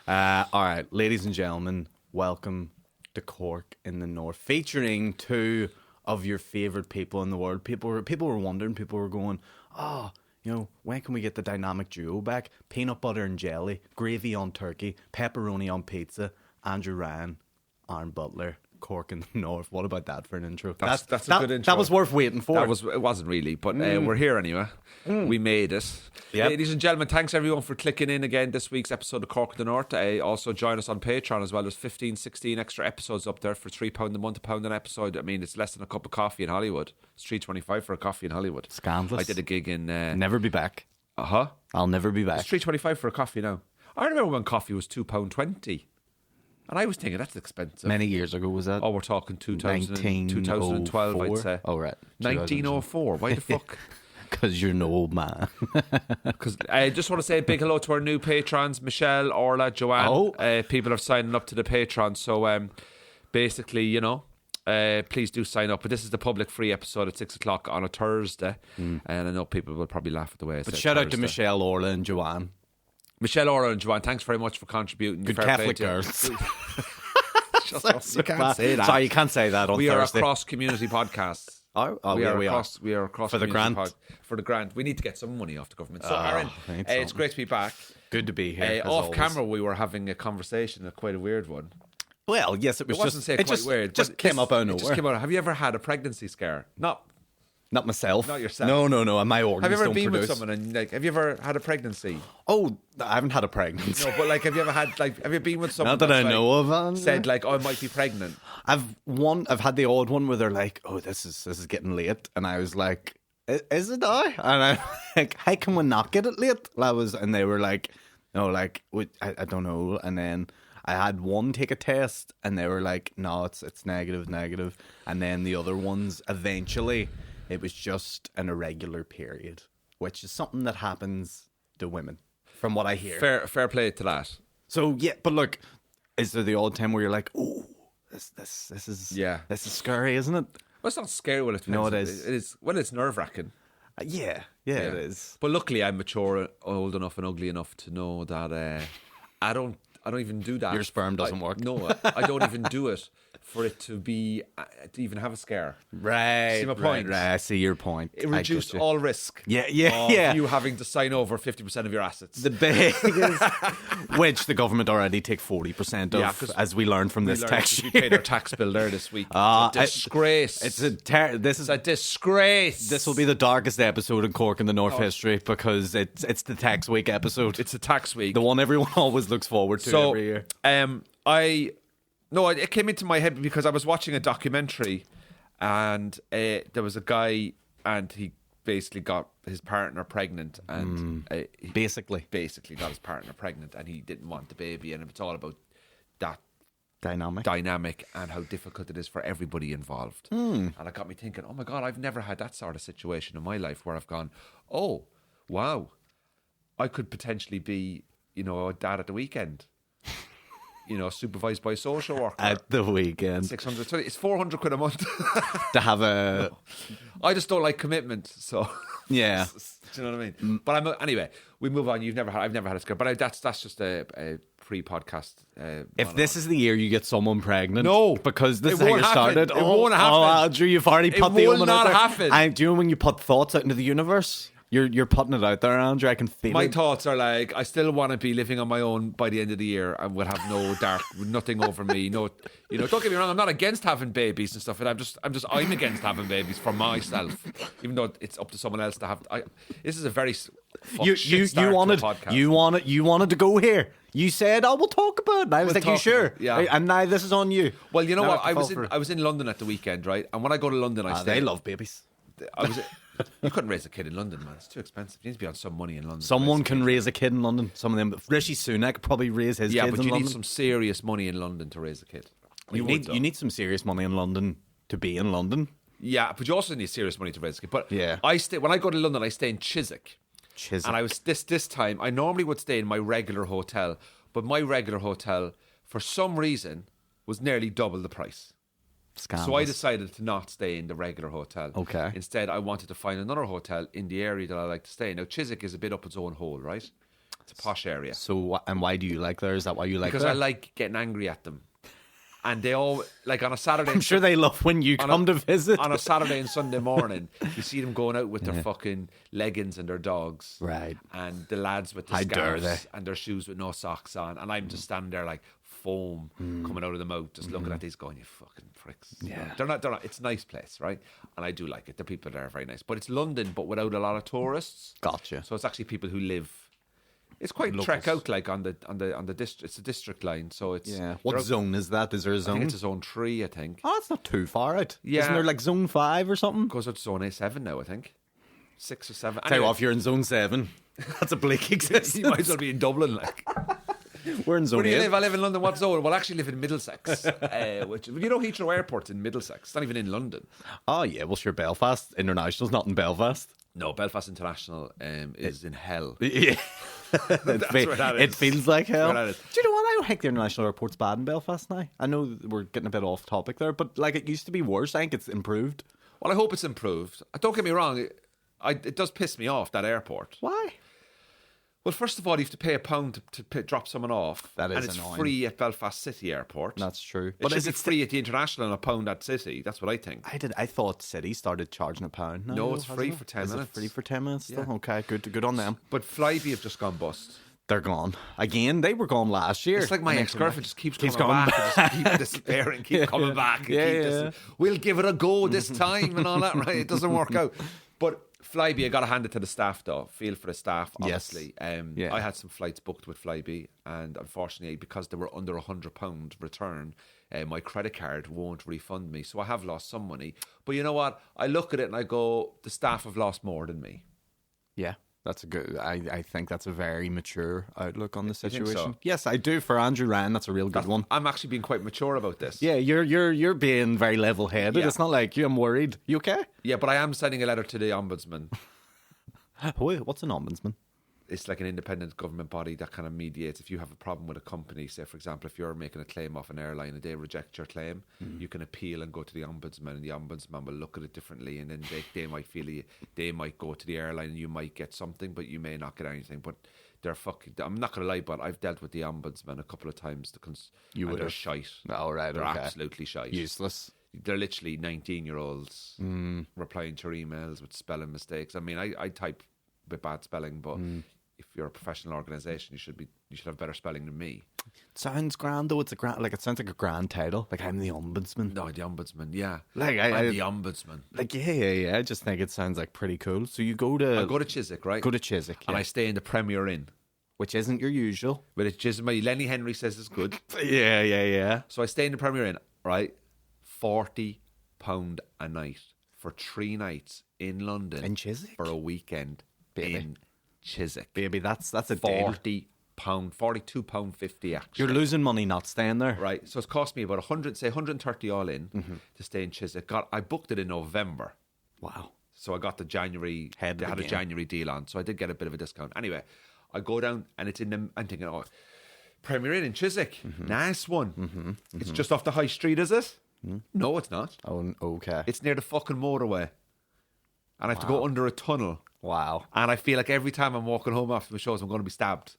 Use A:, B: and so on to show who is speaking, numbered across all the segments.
A: All right, ladies and gentlemen, welcome to Cork in the North, featuring two of your favourite people in the world. People were wondering, people were going, when can we get the dynamic duo back? Peanut butter and jelly, gravy on turkey, pepperoni on pizza. Andrew Ryan, Aaron Butler, Cork in the North. What about that for an intro?
B: That's a good intro.
A: That was worth waiting for.
B: It wasn't really, but we're here anyway. We made it.
A: Yep.
B: Ladies and gentlemen, thanks everyone for clicking in again this week's episode of Cork in the North. Also join us on Patreon as well. There's 15, 16 extra episodes up there for £3 a month, £1 an episode. I mean, it's less than a cup of coffee in Hollywood. It's $3.25 for a coffee in Hollywood.
A: Scandalous.
B: I did a gig in...
A: Never be back.
B: I'll
A: never be back.
B: It's $3.25 for a coffee now. I remember when coffee was £2.20. And I was thinking, that's expensive.
A: Many years ago, was that?
B: Oh, we're talking 2012, I'd say.
A: Oh, right.
B: 1904. Why the fuck?
A: Because you're an old man.
B: Because I just want to say a big hello to our new patrons, Michelle, Orla, Joanne. People are signing up to the Patreon. So basically, please do sign up. But this is the public free episode at 6 o'clock on a Thursday. And I know people will probably laugh at the way I say
A: But shout out to
B: Thursday.
A: Michelle, Orla and Joanne.
B: Michelle, Orla and Joanne, thanks very much for contributing.
A: Good Catholic girls.
B: Shut up. You can't say that.
A: Sorry, you can't say that on
B: We
A: Thursday.
B: are a cross-community podcast.
A: We are
B: a cross
A: for the grant.
B: For the grant. We need to get some money off the government. So, Aaron, it's great to be back.
A: Good to be here.
B: Off camera, we were having a conversation, quite a weird one.
A: Well, yes, it was
B: weird.
A: It just came up out of nowhere.
B: It just came out. Have you ever had a pregnancy scare?
A: Not myself.
B: Not yourself.
A: No. My organs
B: Have you ever
A: don't
B: been
A: produce.
B: with someone and have you ever had a pregnancy?
A: Oh, I haven't had a pregnancy.
B: No, but have you ever had have you been with someone?
A: Not that I know of.
B: Said I might be pregnant.
A: I've had the odd one where they're like, oh, this is getting late, and I was like, is it I? And I'm like, how can we not get it late? And they were like, no, I don't know. And then I had one take a test, and they were like, no, it's negative. And then the other ones, eventually, it was just an irregular period, which is something that happens to women, from what I hear.
B: Fair play to that.
A: So yeah, but look, is there the odd time where you're like, oh, this is scary, isn't it?
B: Well, it's not scary when it's
A: no, it is.
B: It is. Well, it's nerve wracking.
A: Yeah, it is.
B: But luckily, I'm mature, old enough, and ugly enough to know that I don't even do that.
A: Your sperm doesn't work.
B: No, I don't even do it for it to be to even have a scare.
A: Right.
B: See my point?
A: Right. I see your point.
B: It reduced all risk.
A: Yeah.
B: Of you having to sign over 50% of your assets.
A: The biggest, which the government already take 40% of, as we learned from this tax.
B: We paid our tax bill there this week. It's a disgrace.
A: This is
B: a disgrace.
A: This will be the darkest episode in Cork in the North history because it's the tax week episode.
B: It's the tax week,
A: the one everyone always looks forward to every year.
B: It came into my head because I was watching a documentary, and there was a guy, and he basically got his partner pregnant, and he basically got his partner pregnant, and he didn't want the baby, and it's all about that dynamic and how difficult it is for everybody involved. And it got me thinking, oh my God, I've never had that sort of situation in my life where I've gone, oh wow, I could potentially be, a dad at the weekend. Supervised by a social worker
A: at the weekend.
B: 600. So it's 400 quid a month
A: to have a.
B: I just don't like commitment, so
A: yeah.
B: Do you know what I mean? But anyway. We move on. I've never had a scare, but that's just a pre-podcast.
A: If this is the year you get someone pregnant,
B: no,
A: because this is how you started.
B: It won't happen.
A: Oh, Andrew, you've already put the.
B: It will not happen.
A: Do you know when you put thoughts out into the universe? You're putting it out there, Andrew. I can feel
B: my
A: it.
B: thoughts are like, I still want to be living on my own by the end of the year and will have nothing over me. No, don't get me wrong. I'm not against having babies and stuff. And I'm against having babies for myself, even though it's up to someone else to have. This is a very
A: you wanted to go here. You said, "Oh, we'll talk about it." And I was like, "You sure?"
B: Yeah.
A: And now this is on you.
B: Well, you know what? I was in London at the weekend, right? And when I go to London,
A: they love babies.
B: You couldn't raise a kid in London, man. It's too expensive. You need to be on some money in London.
A: Someone can raise a kid in London. Some of them. Rishi Sunak could probably raise his kids in London.
B: Yeah, but you need some serious money in London to raise a kid.
A: You need some serious money in London to be in London.
B: Yeah, but you also need serious money to raise a kid. But
A: yeah.
B: When I go to London, I stay in Chiswick. And I was this time, I normally would stay in my regular hotel, but my regular hotel, for some reason, was nearly double the price.
A: Scandalous.
B: So I decided to not stay in the regular hotel.
A: Okay.
B: Instead, I wanted to find another hotel in the area that I like to stay in. Now, Chiswick is a bit up its own hole, right? It's a posh area.
A: So, and why do you like there? Is that why you like
B: Because
A: there?
B: I like getting angry at them. And they all, like on a Saturday...
A: I'm sure they love when you come to visit.
B: On a Saturday and Sunday morning, you see them going out with their fucking leggings and their dogs.
A: Right.
B: And the lads with the
A: How dare they?
B: scarves and their shoes with no socks on. And I'm just standing there like foam coming out of the mouth, just looking at these going, you fucking pricks.
A: Yeah.
B: They're not, it's a nice place, right? And I do like it. The people there are very nice. But it's London, but without a lot of tourists.
A: Gotcha.
B: So it's actually people who live... It's quite
A: Locals.
B: trek out like on the district. It's a district line, so it's
A: What zone is that? Is there a
B: I
A: zone?
B: think it's a zone 3, I think.
A: Oh, it's not too far out.
B: Yeah.
A: Isn't there like zone 5 or something?
B: Goes out to zone A7 now, I think. 6 or 7.
A: Tell you what, if you're in zone 7, that's a bleak existence.
B: You might as well be in Dublin, like.
A: We're in zone
B: Where do you
A: 8.
B: live? I live in London. What zone? Well, I actually live in Middlesex. Which, you know, Heathrow Airport's in Middlesex. It's not even in London.
A: Oh, yeah. Well, sure, Belfast International's not in Belfast.
B: No, Belfast International is in hell.
A: Yeah. It feels like hell. Do you know what? I don't think the international airport's bad in Belfast now. I know we're getting a bit off topic there, but like it used to be worse. I think it's improved.
B: Well, I hope it's improved. Don't get me wrong. It does piss me off, that airport.
A: Why?
B: Well, first of all, you have to pay £1 to drop someone off.
A: That is
B: and it's
A: annoying.
B: free at Belfast City Airport.
A: That's true.
B: But is it free at the international and £1 at City? That's what I think.
A: I thought City started charging £1.
B: No, it's free for 10
A: Is
B: minutes.
A: it free for 10 minutes? Still?
B: Yeah.
A: Okay, good on them.
B: But Flybe have just gone bust.
A: They're gone again. They were gone last year.
B: It's like my ex-girlfriend just keeps coming back and just keep despairing, keep coming back. And we'll give it a go this time and all that, right? It doesn't work out. But Flybe, I got to hand it to the staff though. Feel for the staff, obviously.
A: Yes.
B: I had some flights booked with Flybe, and unfortunately, because they were under £100 return, my credit card won't refund me. So I have lost some money. But you know what? I look at it and I go, the staff have lost more than me.
A: Yeah. That's a good. I think that's a very mature outlook on the situation.
B: You think so?
A: Yes, I do. For Andrew Ryan, that's a real good one.
B: I'm actually being quite mature about this.
A: Yeah, you're being very level headed.
B: Yeah.
A: It's not like I'm worried. You okay?
B: Yeah, but I am sending a letter to the ombudsman.
A: Wait, what's an ombudsman?
B: It's like an independent government body that kind of mediates. If you have a problem with a company, say for example, if you're making a claim off an airline and they reject your claim, you can appeal and go to the ombudsman, and the ombudsman will look at it differently, and then they might feel they might go to the airline and you might get something, but you may not get anything. But they're fucking. I'm not going to lie, but I've dealt with the ombudsman a couple of times. They're shite.
A: Oh, right,
B: they're
A: okay.
B: absolutely shite.
A: Useless.
B: They're literally 19-year-olds replying to your emails with spelling mistakes. I mean, I type with bad spelling, but if you're a professional organisation, you should have better spelling than me.
A: Sounds grand though. It's a grand, like it sounds like a grand title. Like I'm the ombudsman.
B: No, the ombudsman. Yeah,
A: like
B: I'm the ombudsman.
A: Like yeah. I just think it sounds like pretty cool. So you go to
B: I go to Chiswick, right?
A: Go to Chiswick,
B: and I stay in the Premier Inn,
A: which isn't your usual.
B: But it's just my Lenny Henry says it's good.
A: Yeah.
B: So I stay in the Premier Inn, right? £40 a night for 3 nights in London
A: in Chiswick
B: for a weekend.
A: Baby.
B: In Chiswick,
A: baby, that's a
B: £40, £42.50 actually.
A: You're losing money not staying there,
B: right? So it's cost me about 130 all in to stay in Chiswick. I booked it in November.
A: Wow!
B: So I got the January. They had a January deal on, so I did get a bit of a discount. Anyway, I go down and it's in the. I'm thinking, oh, Premier Inn in Chiswick, nice one. It's just off the high street, is it? No, it's not.
A: Oh, okay.
B: It's near the fucking motorway, and I have to go under a tunnel.
A: Wow.
B: And I feel like every time I'm walking home after the shows, I'm going to be stabbed.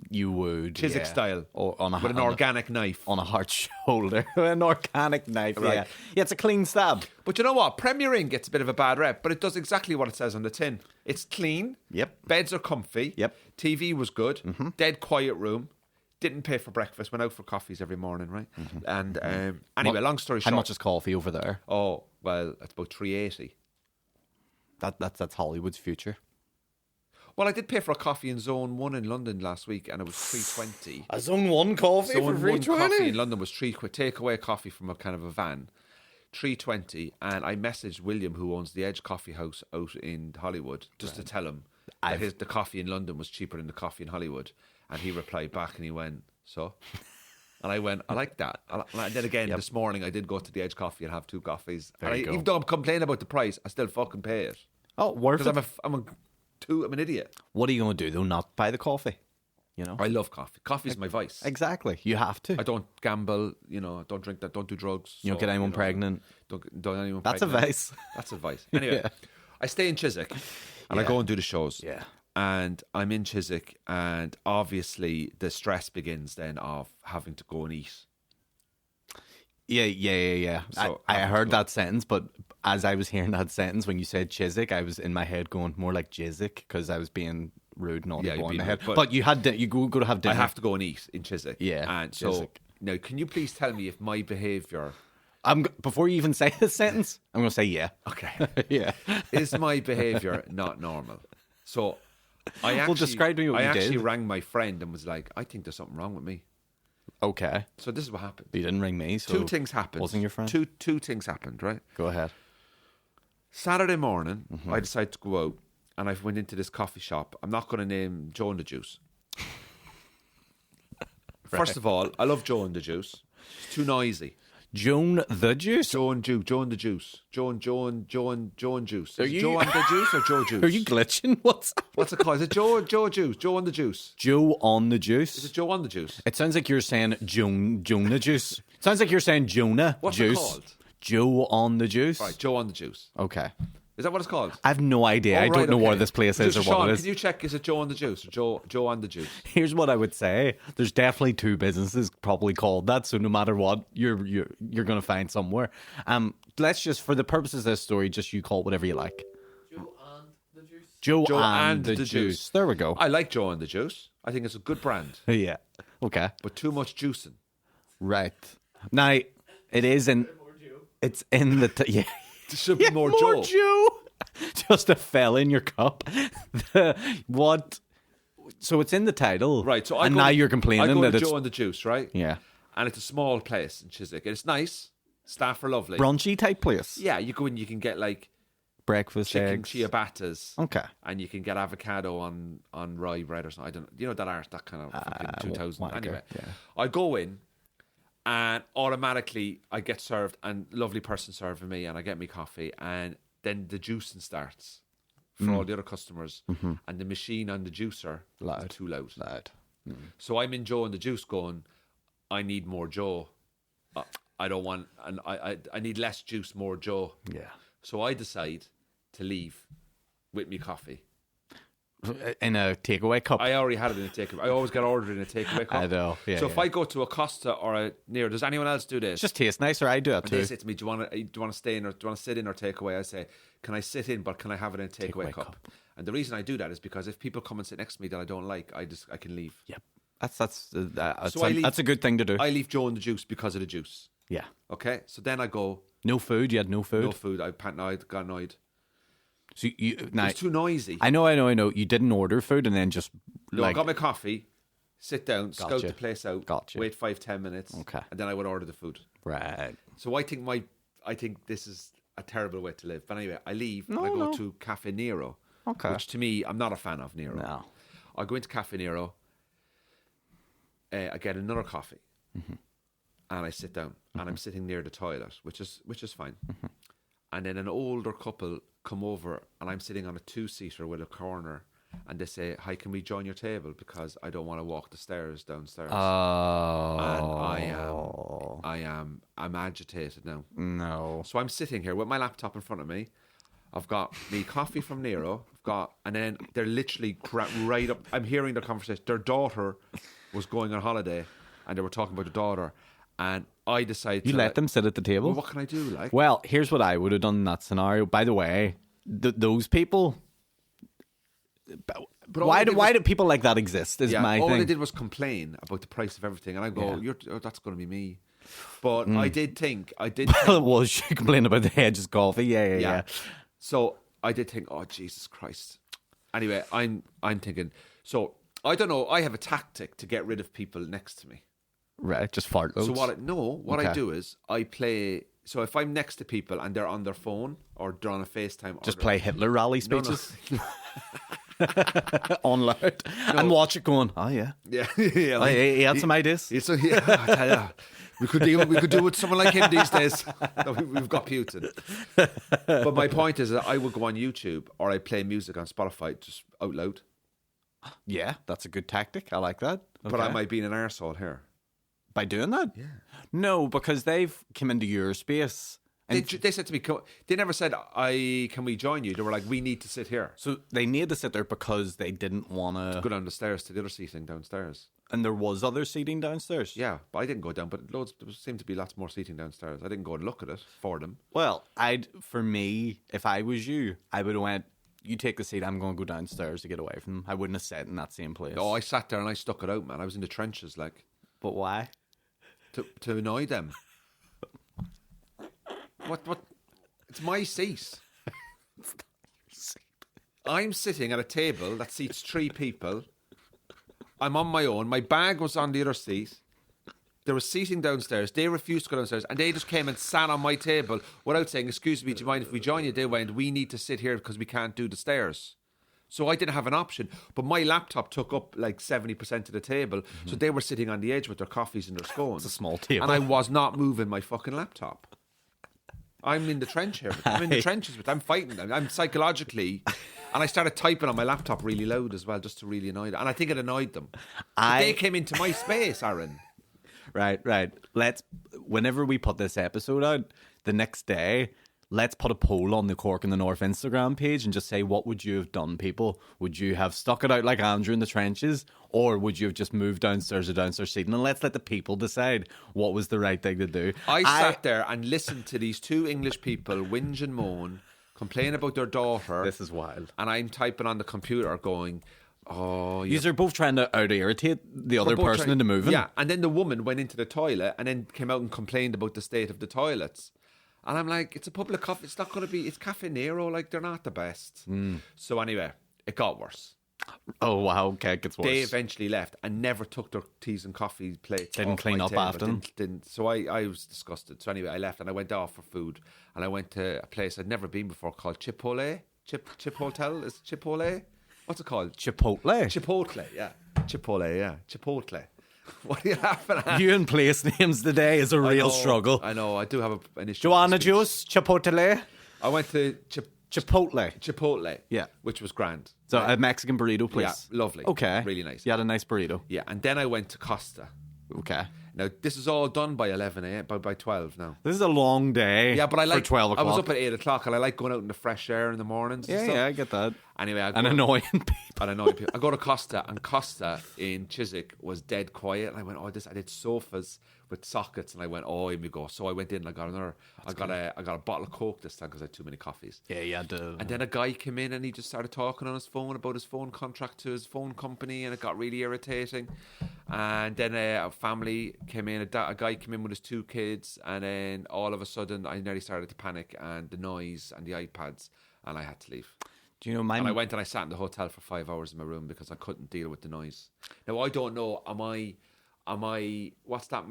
A: You would.
B: Chiswick style.
A: Or with
B: an organic knife.
A: On a hard shoulder. An organic knife, right. Yeah, it's a clean stab.
B: But you know what? Premier Inn gets a bit of a bad rep, but it does exactly what it says on the tin. It's clean.
A: Yep.
B: Beds are comfy.
A: Yep.
B: TV was good. Dead quiet room. Didn't pay for breakfast. Went out for coffees every morning, right? And anyway, long story short.
A: How much is coffee over there?
B: Oh, well, it's about $3.80.
A: That's Hollywood's future.
B: Well, I did pay for a coffee in Zone 1 in London last week, and it was $3.20.
A: A Zone 1 coffee
B: Zone
A: for $3.20?
B: 1 coffee in London was takeaway coffee from a kind of a van, $3.20. And I messaged William, who owns the Edge Coffee House out in Hollywood, just to tell him that the coffee in London was cheaper than the coffee in Hollywood. And he replied back and he went, so? And I went, I like that. And then again, this morning, I did go to the Edge Coffee and have 2 coffees. Even though I'm complaining about the price, I still fucking pay it.
A: Oh, worth it.
B: Because I'm an idiot.
A: What are you going to do, though? Not buy the coffee? You know?
B: I love coffee. Coffee's my vice.
A: Exactly. You have to.
B: I don't gamble, don't drink that, don't do drugs.
A: You don't get anyone pregnant.
B: Don't
A: That's
B: pregnant.
A: a vice.
B: That's a vice. Anyway, I stay in Chiswick and I go and do the shows.
A: Yeah.
B: and I'm in Chiswick, and obviously the stress begins then of having to go and eat.
A: Yeah.
B: So
A: I heard that sentence, but as I was hearing that sentence when you said Chiswick, I was in my head going more like Jizwick because I was being rude, not
B: Yeah,
A: going
B: you'd be
A: ahead.
B: rude,
A: but you had you go to have dinner.
B: I have to go and eat in Chiswick.
A: Yeah,
B: and so
A: Chiswick.
B: now, can you please tell me if my behaviour?
A: Before you even say the sentence, I'm going to say yeah.
B: Okay.
A: Yeah.
B: Is my behaviour not normal? So I actually,
A: describe to me what you
B: actually
A: did.
B: rang my friend and was like, I think there's something wrong with me.
A: Okay.
B: So this is what happened.
A: You didn't ring me, so
B: Two things happened.
A: wasn't your friend?
B: Two things happened, right?
A: Go ahead.
B: Saturday morning, I decided to go out, and I went into this coffee shop. I'm not going to name Joe and the Juice. First of all, I love Joe and the Juice. It's too noisy.
A: Joan the Juice?
B: Joe and the Juice. Joe and Juice. Is
A: you-
B: it Joe and the Juice or Joe Juice?
A: Are you glitching? What's
B: What's it called? Is it Joe Juice? Joe and the Juice.
A: Joe on the Juice?
B: Is it Joe on the Juice?
A: It sounds like you're saying Jonah Juice. It sounds like you're saying Jonah
B: What's
A: Juice.
B: it called?
A: Joe on the Juice?
B: Right, Joe on the Juice.
A: Okay.
B: Is that what it's called?
A: I have no idea.
B: Oh,
A: I don't
B: right,
A: know
B: okay.
A: where this place is or
B: Sean,
A: what it is.
B: Can you check, is it Joe on the Juice or Joe on the Juice?
A: Here's what I would say: there's definitely two businesses probably called that. So no matter what, you're going to find somewhere. Let's just, for the purposes of this story, just you call it whatever you like.
C: Joe and the Juice.
A: Joe,
B: Joe
A: and
B: and
A: the
B: the
A: juice.
B: Juice.
A: There we go.
B: I like Joe and the Juice. I think it's a good brand,
A: Yeah. Okay.
B: but too much juicing.
A: Right. Now it is in.
C: More Joe.
A: It's in the yeah.
B: There should be more
A: More
B: Joe.
A: Joe. Just a fell in your cup. What? So it's in the title,
B: Right, so
A: and now you're complaining
B: I go
A: that
B: to
A: it's
B: Joe and the Juice, right?
A: yeah
B: And it's a small place in Chiswick. It's nice. Staff are lovely.
A: brunchy type place.
B: Yeah, you go in, you can get like
A: Breakfast
B: chicken
A: eggs.
B: ciabattas.
A: Okay.
B: And you can get avocado on rye bread or something. I don't know. You know that art, that kind of fucking 2000.
A: whatever,
B: Anyway,
A: yeah.
B: I go in and automatically I get served, and lovely person serving me, and I get me coffee, and then the juicing starts for all the other customers, and the machine on the juicer
A: Loud.
B: is too loud.
A: Loud.
B: So I'm in Joe and the Juice going, I need more Joe. I don't want, and I need less juice, more Joe.
A: Yeah.
B: So I decide to leave with me coffee.
A: In a takeaway cup.
B: I already had it in a takeaway. I always get ordered in a takeaway cup.
A: I know. Yeah.
B: So if I go to a Costa or a Near, does anyone else do this?
A: It just tastes nicer. I do that
B: and
A: too.
B: they say to me, do you want to stay in, or do you want to sit in or take away? I say, can I sit in, but can I have it in a takeaway cup? And the reason I do that is because if people come and sit next to me that I don't like, I can leave.
A: Yep. That's
B: I
A: a good thing to do.
B: I leave Joe and the Juice because of the juice.
A: Yeah.
B: Okay, so then I go,
A: No food. You had no food.
B: no food. I got annoyed.
A: So you now.
B: It's too noisy.
A: I know. You didn't order food and then just
B: No, I
A: like
B: got my coffee, sit down, scout
A: Gotcha.
B: the place out,
A: Gotcha.
B: wait 5-10 minutes,
A: Okay.
B: and then I would order the food.
A: right.
B: So I think this is a terrible way to live. But anyway, I leave and I go to Cafe Nero,
A: Okay.
B: which to me, I'm not a fan of Nero.
A: No.
B: I go into Cafe Nero, I get another coffee, and I sit down, and I'm sitting near the toilet, which is fine. And then an older couple come over, and I'm sitting on a 2-seater with a corner, and they say, "Hi, can we join your table? Because I don't want to walk the stairs downstairs."
A: Oh.
B: And I'm agitated now.
A: No.
B: So I'm sitting here with my laptop in front of me. I've got me coffee from Nero. And then they're literally right up. I'm hearing their conversation. Their daughter was going on holiday, and they were talking about their daughter. And I decided
A: You
B: to
A: let them sit at the table?
B: Well, what can I do? Like,
A: Well, here's what I would have done in that scenario. By the way, those people.
B: all
A: Why
B: they
A: do
B: did was-
A: people like that exist? Is my
B: all
A: thing.
B: they did was complain about the price of everything, and I go, "That's going to be me." But I did think.
A: Well, it was. She complained about the hedges coffee. Yeah.
B: So I did think, oh Jesus Christ. Anyway, I'm thinking. So I don't know. I have a tactic to get rid of people next to me.
A: Right, just fart loads.
B: So what I
A: Okay.
B: do is I play. So if I'm next to people and they're on their phone or they're on a FaceTime,
A: Just
B: or
A: play Hitler rally
B: No, no.
A: speeches on loud and watch it going. Oh yeah,
B: Yeah, yeah.
A: oh, he had some ideas.
B: I tell ya, we could do with someone like him these days. No, we've got Putin. But my point is that I would go on YouTube or I play music on Spotify just out loud.
A: Yeah, that's a good tactic. I like that.
B: But
A: Okay.
B: am I being an arsehole here?
A: By doing that?
B: Yeah.
A: No, because they've come into your space
B: They said to me, they never said, can we join you? They were like, we need to sit here.
A: So they needed to sit there because they didn't want to
B: go down the stairs to the other seating downstairs.
A: And there was other seating downstairs?
B: Yeah, but I didn't go down, but there seemed to be lots more seating downstairs. I didn't go and look at it for them.
A: Well, for me, if I was you, I would have went, you take the seat, I'm going to go downstairs to get away from them. I wouldn't have sat in that same place.
B: Oh, I sat there and I stuck it out, man. I was in the trenches, like.
A: But why?
B: To annoy them. What? It's my seat.
A: It's not your seat.
B: I'm sitting at a table that seats 3 people. I'm on my own. My bag was on the other seat. There was seating downstairs. They refused to go downstairs, and they just came and sat on my table without saying, "Excuse me, do you mind if we join you?" They went, "We need to sit here because we can't do the stairs." So I didn't have an option. But my laptop took up like 70% of the table, so they were sitting on the edge with their coffees and their scones.
A: It's a small table,
B: and I was not moving my fucking laptop. I'm in the trench here. I'm in the trenches with them. I'm fighting them. I'm psychologically... And I started typing on my laptop really loud as well, just to really annoy them. And I think it annoyed them. They came into my space, Aaron.
A: Right. Whenever we put this episode out, the next day, let's put a poll on the Cork in the North Instagram page and just say, what would you have done, people? Would you have stuck it out like Andrew in the trenches? Or would you have just moved downstairs or downstairs seating? And let's let the people decide what was the right thing to do.
B: I sat there and listened to these 2 English people whinge and moan, complain about their daughter.
A: This is wild.
B: And I'm typing on the computer going, oh...
A: Yeah. These are both trying to out-irritate the other person into moving.
B: Yeah, and then the woman went into the toilet and then came out and complained about the state of the toilets. And I'm like, it's a public coffee. It's not going to be... It's Cafe Nero. Like, they're not the best. So anyway, it got worse.
A: Oh, wow. Okay, it gets worse.
B: They eventually left and never took their teas and coffee plates.
A: Didn't clean up after them.
B: Didn't. So I was disgusted. So anyway, I left and I went off for food. And I went to a place I'd never been before called Chipotle. Chip Hotel? Is it Chipotle? What's it called?
A: Chipotle?
B: Chipotle, yeah. Chipotle, yeah. Chipotle. What are you laughing at?
A: You and place names today is a real struggle.
B: I know. I do have an issue.
A: Joanna Juice, Chipotle.
B: I went to Chipotle.
A: Yeah.
B: Which was grand.
A: So a Mexican burrito place.
B: Yeah, lovely.
A: Okay.
B: Really nice.
A: You had a nice burrito.
B: Yeah. And then I went to Costa.
A: Okay.
B: Now, this is all done by 11 a.m., by 12 now.
A: This is a long day.
B: Yeah, but I like...
A: For 12 o'clock.
B: I was up at 8 o'clock and I like going out in the fresh air in the mornings and stuff.
A: Yeah, I get that.
B: Anyway,
A: Annoying people.
B: I go to Costa, and Costa in Chiswick was dead quiet. And I went, I did sofas with sockets, and I went, here we go. So I went in and I got another. I got a bottle of Coke this time because I had too many coffees.
A: Yeah, you had to.
B: And then a guy came in and he just started talking on his phone about his phone contract to his phone company, and it got really irritating. And then a family came in, a guy came in with his 2 kids, and then all of a sudden I nearly started to panic, and the noise and the iPads, and I had to leave.
A: Do you know
B: And I went and I sat in the hotel for 5 hours in my room because I couldn't deal with the noise. Now I don't know. Am I? What's that?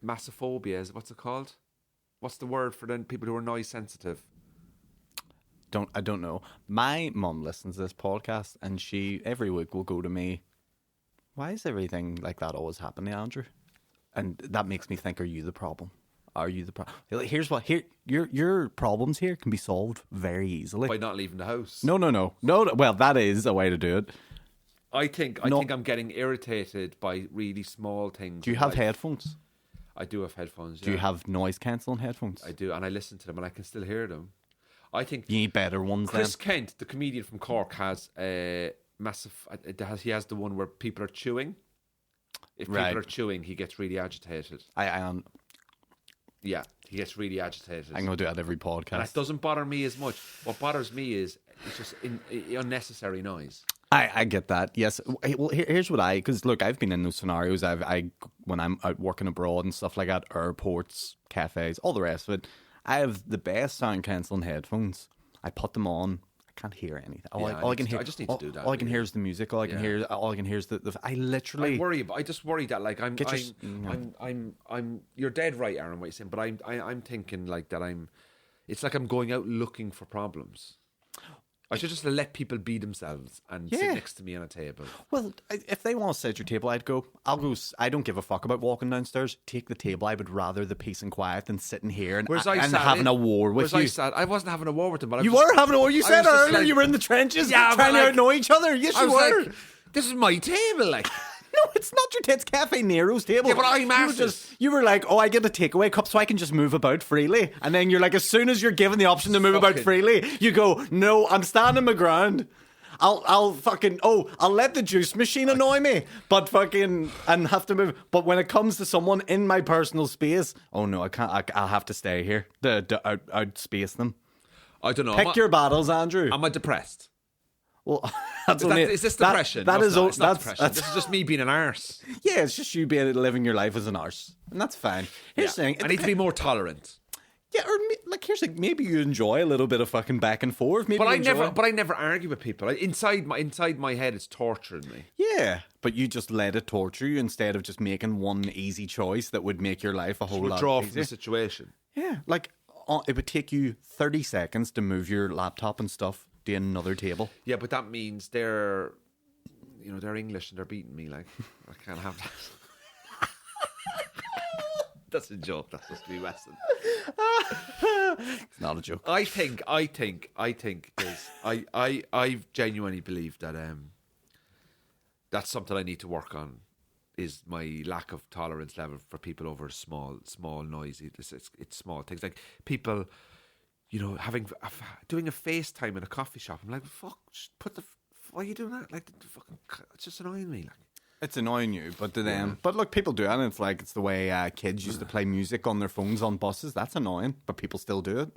B: Massophobia? What's it called? What's the word for the people who are noise sensitive?
A: I don't know. My mum listens to this podcast, and she every week will go to me, why is everything like that always happening, Andrew? And that makes me think, are you the problem? Are you the problem? Here's what your problems here can be solved very easily
B: by not leaving the house.
A: No. Well, that is a way to do it.
B: I think I'm getting irritated by really small things.
A: Do you have headphones?
B: I do have headphones. Yeah.
A: Do you have noise cancelling headphones?
B: I do, and I listen to them, and I can still hear them. I think
A: you need better ones.
B: Chris Kent, the comedian from Cork, has a massive. He has the one where people are chewing. If people are chewing, he gets really agitated. Yeah, he gets really agitated.
A: I'm going to do that every podcast.
B: And it doesn't bother me as much. What bothers me is it's just unnecessary noise.
A: I get that. Yes. Well, here's what because look, I've been in those scenarios. When I'm out working abroad and stuff like that, airports, cafes, all the rest of it. I have the best sound cancelling headphones. I put them on. I can't hear anything. I just need to do that. All I can hear is the music. All I can hear is the. I literally.
B: I just worry that like I'm. You're dead right, Aaron. What you're saying, but I'm thinking like that. It's like I'm going out looking for problems. I should just let people be themselves and sit next to me on a table.
A: Well, if they want to sit at your table, I'll go. I don't give a fuck about walking downstairs. Take the table. I would rather the peace and quiet than sitting here and having a war with you.
B: I wasn't having a war with them, but
A: you were having a war. You said earlier you were in the trenches trying to annoy each other. Yes, you were.
B: Like, this is my table, like.
A: No, it's not your tits. Cafe Nero's table.
B: Yeah, but I'm arses.
A: You were like, oh, I get a takeaway cup so I can just move about freely. And then you're like, as soon as you're given the option to move about freely, you go, no, I'm standing my ground. I'll let the juice machine annoy me, but and have to move. But when it comes to someone in my personal space, oh no, I can't. I'll have to stay here to outspace them.
B: I don't know.
A: Pick your battles, Andrew.
B: Am I depressed?
A: Well,
B: is this depression?
A: That's
B: depression. This is just me being an arse.
A: Yeah, it's just you living your life as an arse, and that's fine. Here's the thing:
B: I need to be more tolerant.
A: Yeah, or here's the thing: maybe you enjoy a little bit of fucking back and forth. Maybe
B: I never argue with people. Inside my head, it's torturing me.
A: Yeah, but you just let it torture you instead of just making one easy choice that would make your life a whole lot
B: withdraw
A: easier.
B: from the situation.
A: Yeah, like it would take you 30 seconds to move your laptop and stuff to another table.
B: Yeah, but that means they're English and they're beating me. Like, I can't have that. That's a joke. That's just me messing.
A: It's not a joke.
B: I think is I genuinely believe that that's something I need to work on. Is my lack of tolerance level for people over small noisy. It's small things like people, doing a FaceTime in a coffee shop. I'm like, fuck, just why are you doing that? Like, it's just annoying me. Like,
A: it's annoying you, but to them. But look, people do it, and it's the way kids used to play music on their phones on buses. That's annoying, but people still do it.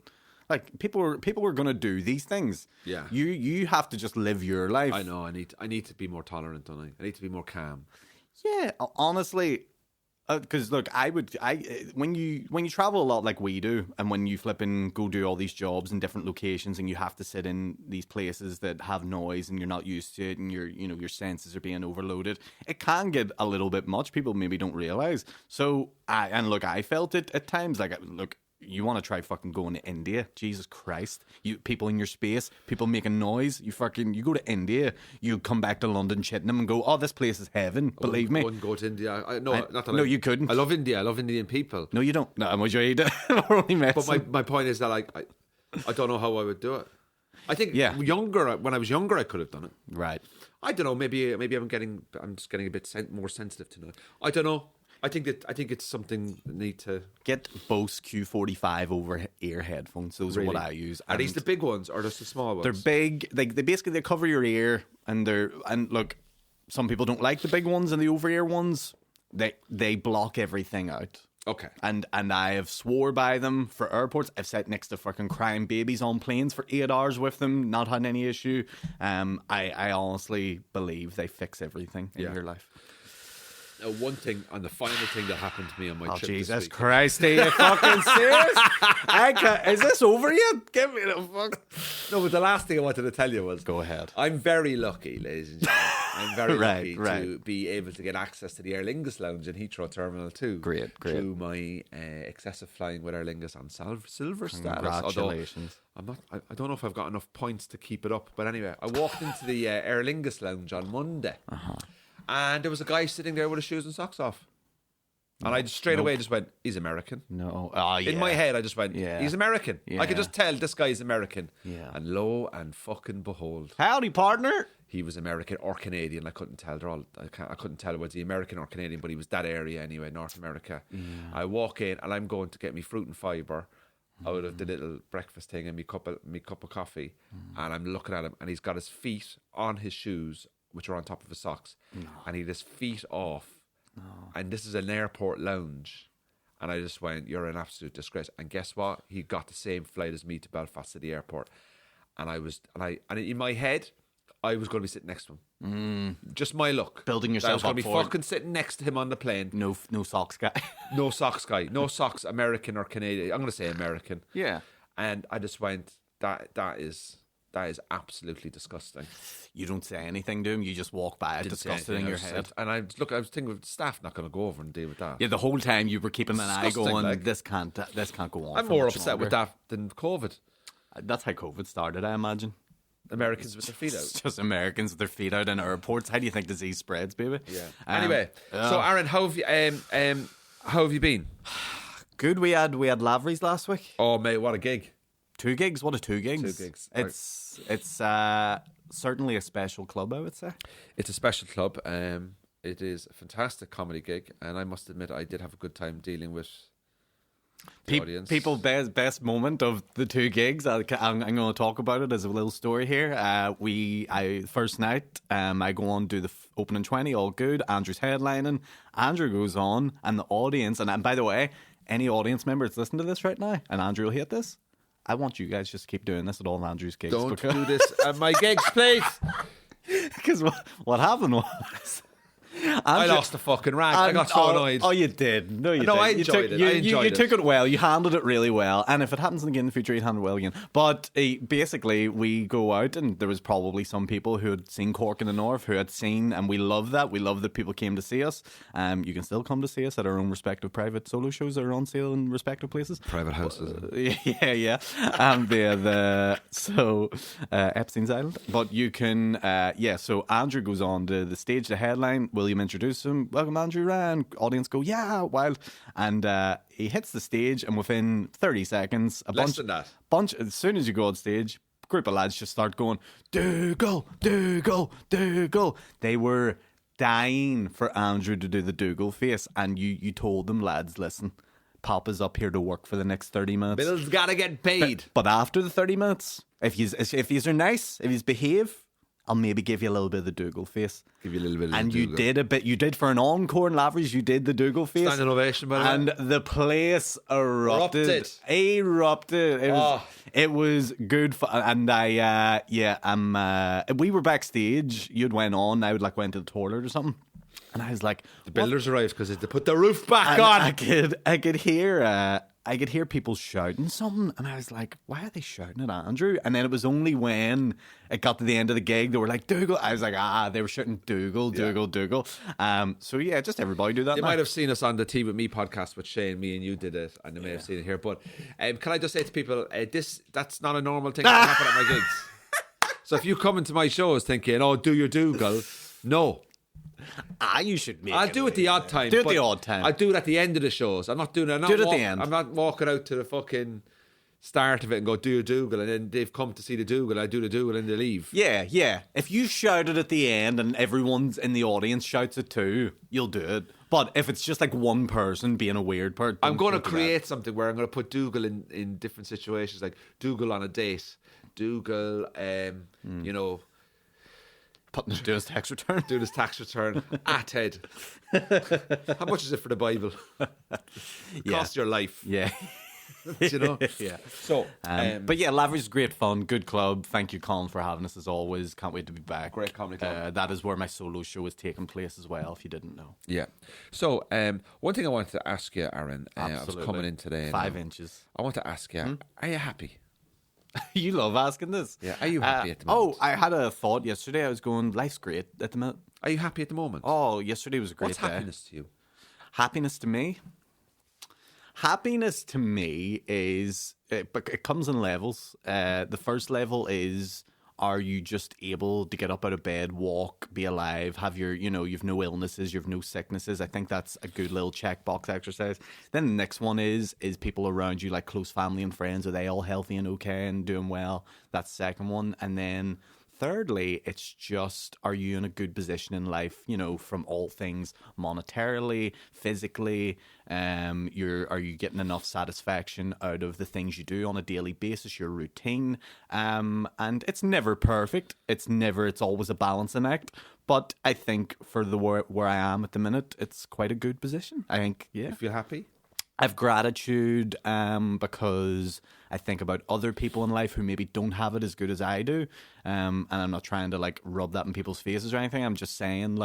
A: Like people were going to do these things. Yeah, you have to just live your life.
B: I know. I need to be more tolerant, don't I? I need to be more calm.
A: Yeah, honestly, because look, when you travel a lot like we do, and when you flip and go do all these jobs in different locations, and you have to sit in these places that have noise, and you're not used to it, and your senses are being overloaded, it can get a little bit much. People maybe don't realize. So I felt it at times. Like, look. You want to try fucking going to India? Jesus Christ! You people in your space, people making noise. You go to India. You come back to London, Chittenham, and go, "Oh, this place is heaven." Believe me.
B: I wouldn't go to India.
A: You couldn't.
B: I love India. I love Indian people.
A: No, you don't. No, I'm sure you do. We're only messing.
B: But my point is that I don't know how I would do it. I think when I was younger, I could have done it.
A: Right.
B: I don't know. Maybe I'm just getting a bit more sensitive to it. I don't know. I think it's something that need to
A: get Bose Q45 over ear headphones. Those are what I use.
B: Are these the big ones or just the small ones?
A: They're big. They basically cover your ear, and look, some people don't like the big ones and the over ear ones. They block everything out.
B: Okay.
A: And I have swore by them for airports. I've sat next to fucking crying babies on planes for 8 hours with them, not had any issue. I honestly believe they fix everything in your life.
B: Now, one thing, and the final thing that happened to me on my trip
A: Jesus
B: this week.
A: Christ, are you fucking serious? Is this over yet? Give me the fuck.
B: No, but the last thing I wanted to tell you was...
A: Go ahead.
B: I'm very lucky, ladies and gentlemen. I'm very lucky to be able to get access to the Aer Lingus lounge in Heathrow Terminal 2.
A: Great.
B: Through my excessive flying with Aer Lingus on silver status.
A: Congratulations.
B: I don't know if I've got enough points to keep it up. But anyway, I walked into the Aer Lingus lounge on Monday. And there was a guy sitting there with his shoes and socks off. And I straight away just went, he's American.
A: No.
B: In my head, I just went, he's American.
A: Yeah.
B: I could just tell this guy's American.
A: Yeah.
B: And lo and fucking behold.
A: Howdy, partner.
B: He was American or Canadian. I couldn't tell. I couldn't tell was he American or Canadian, but he was that area anyway, North America. Yeah. I walk in and I'm going to get me fruit and fibre out of the little breakfast thing and me cup of coffee. And I'm looking at him and he's got his feet on his shoes, which are on top of his socks, and he had his feet off, and this is an airport lounge, and I just went, you're an absolute disgrace. And guess what? He got the same flight as me to Belfast City Airport, and in my head, I was going to be sitting next to him. Just my luck.
A: Building yourself up.
B: I was going to be fucking sitting next to him on the plane.
A: No socks guy.
B: No socks guy. No socks, American or Canadian. I'm going to say American.
A: Yeah.
B: And I just went, that is absolutely disgusting.
A: You don't say anything to him. You just walk by it, disgusted in your head.
B: And I was thinking, the staff not going to go over and deal with that.
A: Yeah, the whole time you were keeping an eye going. This can't go on.
B: I'm more upset with that than COVID.
A: That's how COVID started, I imagine.
B: Americans with their feet out.
A: It's just Americans with their feet out in airports. How do you think disease spreads, baby?
B: Yeah. Anyway, so Aaron, how have you been?
A: Good. We had Lavery's last week.
B: Oh mate, what a gig!
A: 2 gigs. What a 2 gigs.
B: 2 gigs.
A: It's certainly a special club, I would say.
B: It's a special club. It is a fantastic comedy gig, and I must admit I did have a good time dealing with the audience.
A: People, best moment of the 2 gigs. I'm going to talk about it as a little story here. First night, I go on, do the opening 20, all good. Andrew's headlining. Andrew goes on, and the audience, and by the way, any audience member that's listening to this right now, and Andrew will hate this, I want you guys just to keep doing this at all Andrew's gigs.
B: Don't do this at my gigs, please.
A: Because what happened was...
B: I lost the fucking rag. I got so annoyed.
A: Oh, you did. No, you didn't.
B: I enjoyed it.
A: You took it well. You handled it really well. And if it happens again in the future, you'd handle it well again. But basically, we go out, and there was probably some people who had seen Cork in the North, who had seen, and we love that. We love that people came to see us. You can still come to see us at our own respective private solo shows that are on sale in respective places.
B: Private houses.
A: Yeah. So Epstein's Island. But you can, so Andrew goes on to the stage, the headline. William introduced him. Welcome, Andrew Ryan. Audience go, yeah, wild. And he hits the stage, and within 30 seconds, as soon as you go on stage, a group of lads just start going, Dougal, Dougal, Dougal. They were dying for Andrew to do the Dougal face, and you told them, lads, listen, Papa's up here to work for the next 30 minutes.
B: Bill's gotta get paid.
A: But after the 30 minutes, if yous are nice, if yous behave, I'll maybe give you a little bit of the Dougal face.
B: Give you a little bit of the
A: And
B: Dougal.
A: you did a bit. You did for an encore in Lavery's, you did the Dougal face.
B: Standing ovation, by the way.
A: And the place erupted. It was good fun. And we were backstage. You'd went on. I would went to the toilet or something. And I was like,
B: the builders arrived because they put the roof back on.
A: I could hear people shouting something, and I was like, why are they shouting at Andrew? And then it was only when it got to the end of the gig, they were like, Dougal. I was like, they were shouting Dougal, Dougal, Dougal. So yeah, just everybody do that.
B: You might have seen us on the Tea With Me podcast with Shane. Me and you did it, and they may have seen it here. But can I just say to people, that's not a normal thing that can happen at my gigs. So if you come into my shows thinking, oh, do your Dougal, no.
A: You should make
B: I'll do it the odd time.
A: Do it the odd time.
B: I'll do it at the end of the shows. I'm not doing it.
A: Do it at the end.
B: I'm not walking out to the fucking start of it and go, do your Dougal, and then they've come to see the Dougal. I do the Dougal and they leave.
A: Yeah. If you shout it at the end and everyone's in the audience shouts it too, you'll do it. But if it's just one person being a weird part,
B: I'm going to create something where I'm going to put Dougal in different situations, like Dougal on a date, Dougal, you know.
A: Do his tax return.
B: Do his tax return at Ted. How much is it for the Bible? Cost your life.
A: Yeah.
B: You know?
A: Yeah.
B: So,
A: but yeah, Lavery's great fun, good club. Thank you, Colin, for having us as always. Can't wait to be back.
B: Great comedy club.
A: That is where my solo show is taking place as well, if you didn't know.
B: Yeah. So, one thing I wanted to ask you, Aaron, I was coming in today.
A: 5 inches.
B: I want to ask you, are you happy?
A: You love asking this.
B: Yeah. Are you happy at the moment?
A: I had a thought yesterday. I was going, life's great at the minute.
B: Are you happy at the moment?
A: Oh, yesterday was a great
B: What's
A: day.
B: happiness to you?
A: Happiness to me? Happiness to me is, but it comes in levels. The first level is, are you just able to get up out of bed, walk, be alive, have you've no illnesses, you've no sicknesses. I think that's a good little checkbox exercise. Then the next one is people around you, like close family and friends, are they all healthy and okay and doing well? That's the second one. And then thirdly, it's just, are you in a good position in life, from all things monetarily, physically, are you getting enough satisfaction out of the things you do on a daily basis, your routine? And it's never perfect. It's always a balancing act. But I think for where I am at the minute, it's quite a good position. I think, yeah.
B: You feel happy?
A: I have gratitude because I think about other people in life who maybe don't have it as good as I do. And I'm not trying to rub that in people's faces or anything. I'm just saying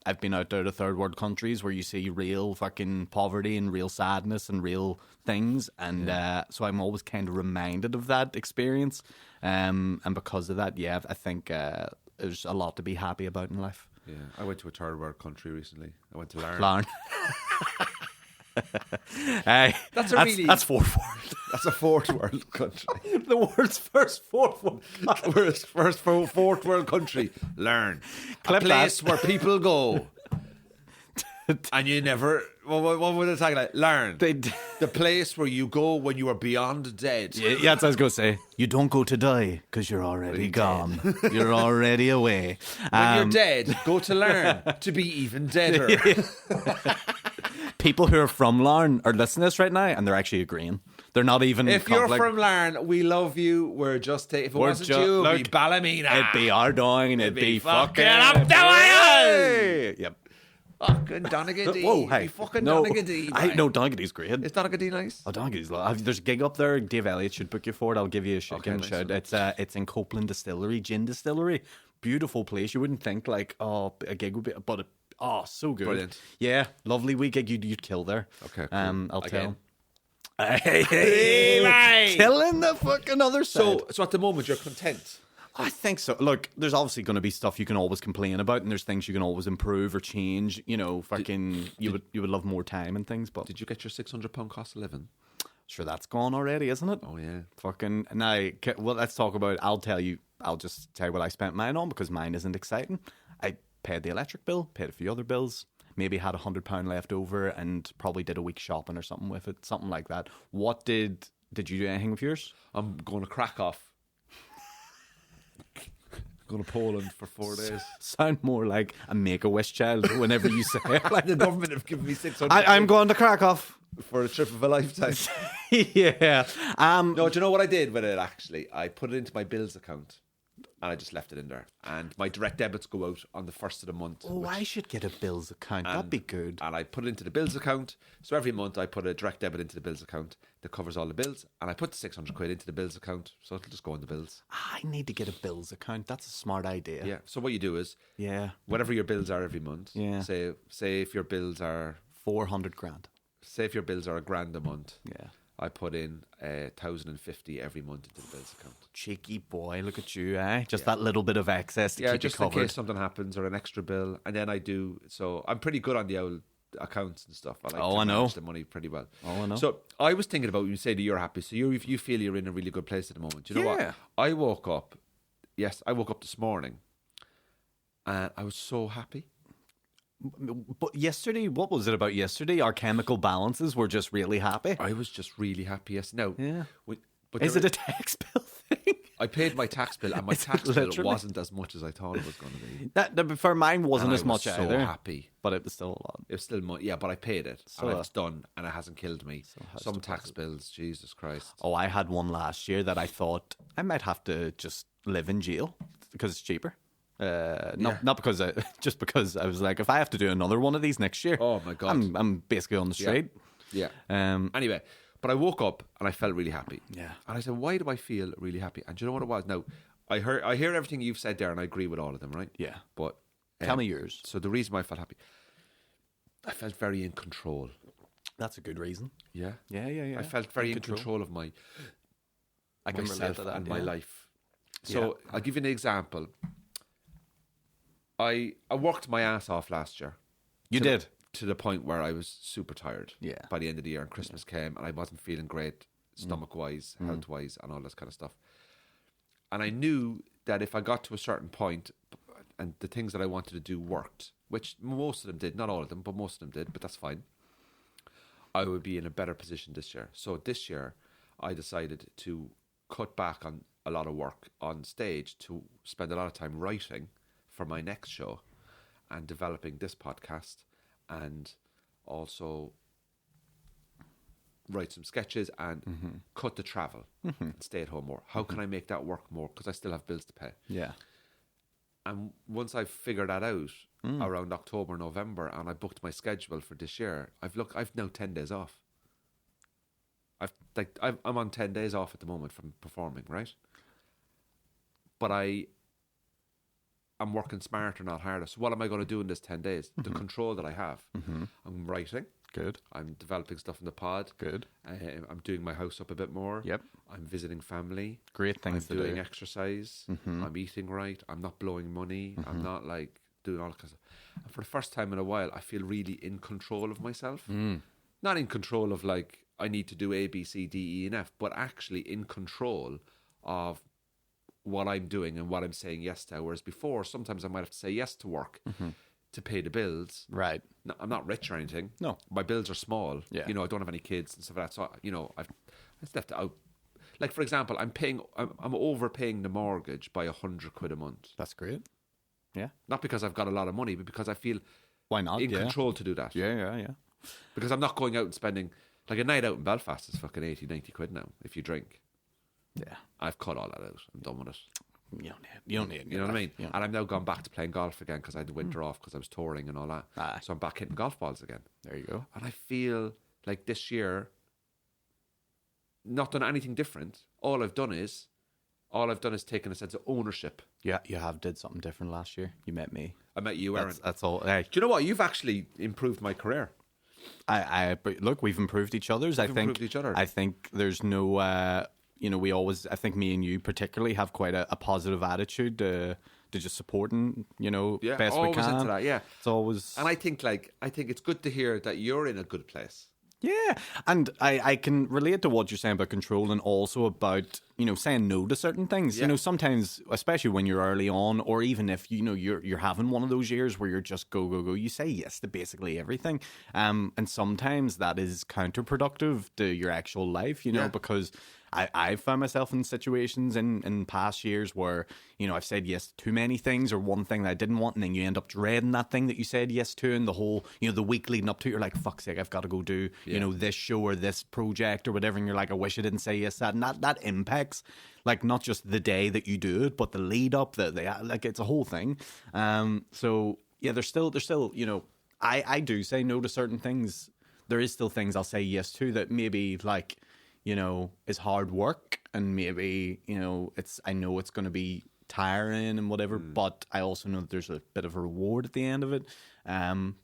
A: I've been out there to third world countries where you see real fucking poverty and real sadness and real things. And so I'm always kind of reminded of that experience. And because of that, yeah, I think there's a lot to be happy about in life.
B: Yeah, I went to a third world country recently. I went to Larne.
A: Hey,
B: that's
A: fourth world.
B: That's a fourth world country.
A: The world's first fourth world.
B: First fourth world country. Learn. A place where people go, and you never What were they talking like? Learn.
A: They
B: The place where you go when you are beyond dead.
A: Yeah, that's what I was going to say. You don't go to die because you're already gone. You're already away.
B: When you're dead, go to learn to be even deader.
A: People who are from Larne are listening to this right now, and they're actually agreeing. They're not even.
B: If you're from Larne, we love you. We're just if it wasn't you, it'd be Ballymena.
A: It'd be our doing, and it'd be fucking
B: up the way.
A: Yep.
B: Fucking Donegal.
A: Whoa, hey.
B: Be fucking
A: No,
B: Donegal.
A: no, Donegal's great.
B: Is Donegal nice?
A: Oh, Donegal's there's a gig up there. Dave Elliott should book you for it. I'll give you a shout.
B: Okay, nice.
A: It's in Copeland Distillery, gin distillery. Beautiful place. You wouldn't think like a gig would be, but so good.
B: Brilliant.
A: Yeah, lovely wee gig. You'd kill there.
B: Okay. Cool.
A: I'll
B: Again.
A: tell. Hey, killing the fucking other side.
B: So at the moment you're content.
A: I think so. Look, there's obviously going to be stuff you can always complain about, and there's things you can always improve or change. You know, you would love more time and things. But
B: Did you get your £600 cost of living?
A: sure, that's gone already, isn't it?
B: Oh yeah.
A: Fucking now. Well, let's talk about. I'll just tell you what I spent mine on because mine isn't exciting. I paid the electric bill, paid a few other bills. Maybe had £100 left over, and probably did a week shopping or something with it, something like that. What did you do anything with yours?
B: I'm going to crack off. Going to Poland for 4 days.
A: Sound more like a Make-A-Wish child whenever you say it.
B: Like the government have given me 600.
A: I'm going to Krakow
B: for a trip of a lifetime.
A: Yeah.
B: No, do you know what I did with it? Actually, I put it into my bills account, and I just left it in there. And my direct debits go out on the first of the month.
A: Oh, I should get a bills account. That'd be good.
B: And I put it into the bills account. So every month I put a direct debit into the bills account that covers all the bills, and I put the 600 quid into the bills account, so it'll just go on the bills.
A: I need to get a bills account. That's a smart idea.
B: Yeah. So what you do is,
A: Yeah.
B: whatever your bills are every month.
A: Yeah.
B: Say if your bills are
A: 400 grand.
B: Say if your bills are £1,000 a month.
A: Yeah.
B: I put in 1,050 every month into the bills account.
A: Cheeky boy, look at you, eh? Just that little bit of excess to keep you
B: just
A: covered.
B: in case something happens or an extra bill, and then I do. So I'm pretty good on the old accounts and stuff. I like to manage the money pretty well.
A: Oh, I know.
B: So I was thinking about when you say that you're happy. So you feel you're in a really good place at the moment. You know what? I woke up this morning, and I was so happy.
A: But yesterday, what was it about yesterday? Our chemical balances were just really happy.
B: I was just really happy. Yes. Now,
A: Yeah.
B: but
A: Is it a tax bill thing?
B: I paid my tax bill, and my tax bill wasn't as much as I thought it was going to be.
A: That for mine wasn't
B: And
A: as
B: I
A: much
B: was so
A: either.
B: happy.
A: But it was still a lot.
B: It was still money, yeah, but I paid it,
A: So,
B: and it's done, and it hasn't killed me.
A: has
B: Some
A: to
B: tax bills, Jesus Christ.
A: Oh, I had one last year that I thought I might have to just live in jail because it's cheaper. Not because just because I was like, if I have to do another one of these next year,
B: Oh my God.
A: I'm basically on the straight.
B: Yeah.
A: Um,
B: Anyway, but I woke up and I felt really happy.
A: Yeah.
B: And I said, why do I feel really happy? And do you know what it was? Now, I hear everything you've said there, and I agree with all of them, right?
A: Yeah.
B: But
A: Tell me yours.
B: So the reason why I felt happy, I felt very in control.
A: That's a good reason.
B: Yeah.
A: Yeah.
B: I felt very in control of my
A: I can relate
B: myself
A: to that,
B: and
A: yeah.
B: my life. So I'll give you an example. I worked my ass off last year.
A: You did.
B: To the point where I was super tired.
A: Yeah.
B: By the end of the year, and Christmas came, and I wasn't feeling great, stomach wise, health wise, and all this kind of stuff. And I knew that if I got to a certain point, and the things that I wanted to do worked, which most of them did, not all of them, but most of them did, but that's fine. I would be in a better position this year. So this year, I decided to cut back on a lot of work on stage to spend a lot of time writing for my next show and developing this podcast, and also write some sketches and cut the travel and stay at home more. How can I make that work more? Because I still have bills to pay.
A: Yeah.
B: And once I've figured that out around October, November, and I booked my schedule for this year, I've now 10 days off. I'm on 10 days off at the moment from performing, right? But I'm working smarter, not harder. So what am I going to do in this 10 days? The control that I have. I'm writing.
A: Good.
B: I'm developing stuff in the pod.
A: Good.
B: I'm doing my house up a bit more.
A: Yep.
B: I'm visiting family.
A: Great things to
B: I'm doing
A: do.
B: exercise. I'm eating right. I'm not blowing money. I'm not like doing all that kind of stuff. And for the first time in a while, I feel really in control of myself. Not in control of like, I need to do A, B, C, D, E, and F, but actually in control of what I'm doing and what I'm saying yes to. Whereas before, sometimes I might have to say yes to work to pay the bills.
A: Right.
B: No, I'm not rich or anything.
A: No.
B: My bills are small.
A: Yeah.
B: You know, I don't have any kids and stuff like that. So, you know, I've left it out. Like, for example, I'm overpaying the mortgage by 100 quid a month.
A: That's great. Yeah.
B: Not because I've got a lot of money, but because I feel
A: why not
B: in control to do that.
A: Yeah.
B: Because I'm not going out and spending, like a night out in Belfast is fucking 80, 90 quid now if you drink.
A: Yeah.
B: I've cut all that out. I'm done with it.
A: You don't need it.
B: You know what I mean?
A: Yeah.
B: And I've now gone back to playing golf again because I had the winter off because I was touring and all that.
A: Aye.
B: So I'm back hitting golf balls again.
A: There you go.
B: And I feel like this year, not done anything different. All I've done is taken a sense of ownership.
A: Yeah, you have did something different last year. You met me.
B: I met you, Aaron.
A: That's all. Hey.
B: Do you know what? You've actually improved my career.
A: But look, we've improved each other's.
B: Improved each other.
A: I think there's no, we always, I think me and you particularly have quite a positive attitude to just supporting, best we can.
B: Into that, yeah.
A: It's always,
B: and I think it's good to hear that you're in a good place.
A: Yeah, and I can relate to what you're saying about control and also about, saying no to certain things.
B: Yeah.
A: Sometimes, especially when you're early on, or even if, you're having one of those years where you're just go, you say yes to basically everything. And sometimes that is counterproductive to your actual life, because I've found myself in situations in past years where, I've said yes to too many things or one thing that I didn't want, and then you end up dreading that thing that you said yes to, and the whole, the week leading up to it, you're like, fuck's sake, I've got to go do, this show or this project or whatever, and you're like, I wish I didn't say yes to that. And that impacts, like, not just the day that you do it, but the lead up, like, it's a whole thing. So, yeah, there's still, I do say no to certain things. There is still things I'll say yes to that maybe, like, is hard work, and maybe, I know it's going to be tiring and whatever, but I also know that there's a bit of a reward at the end of it.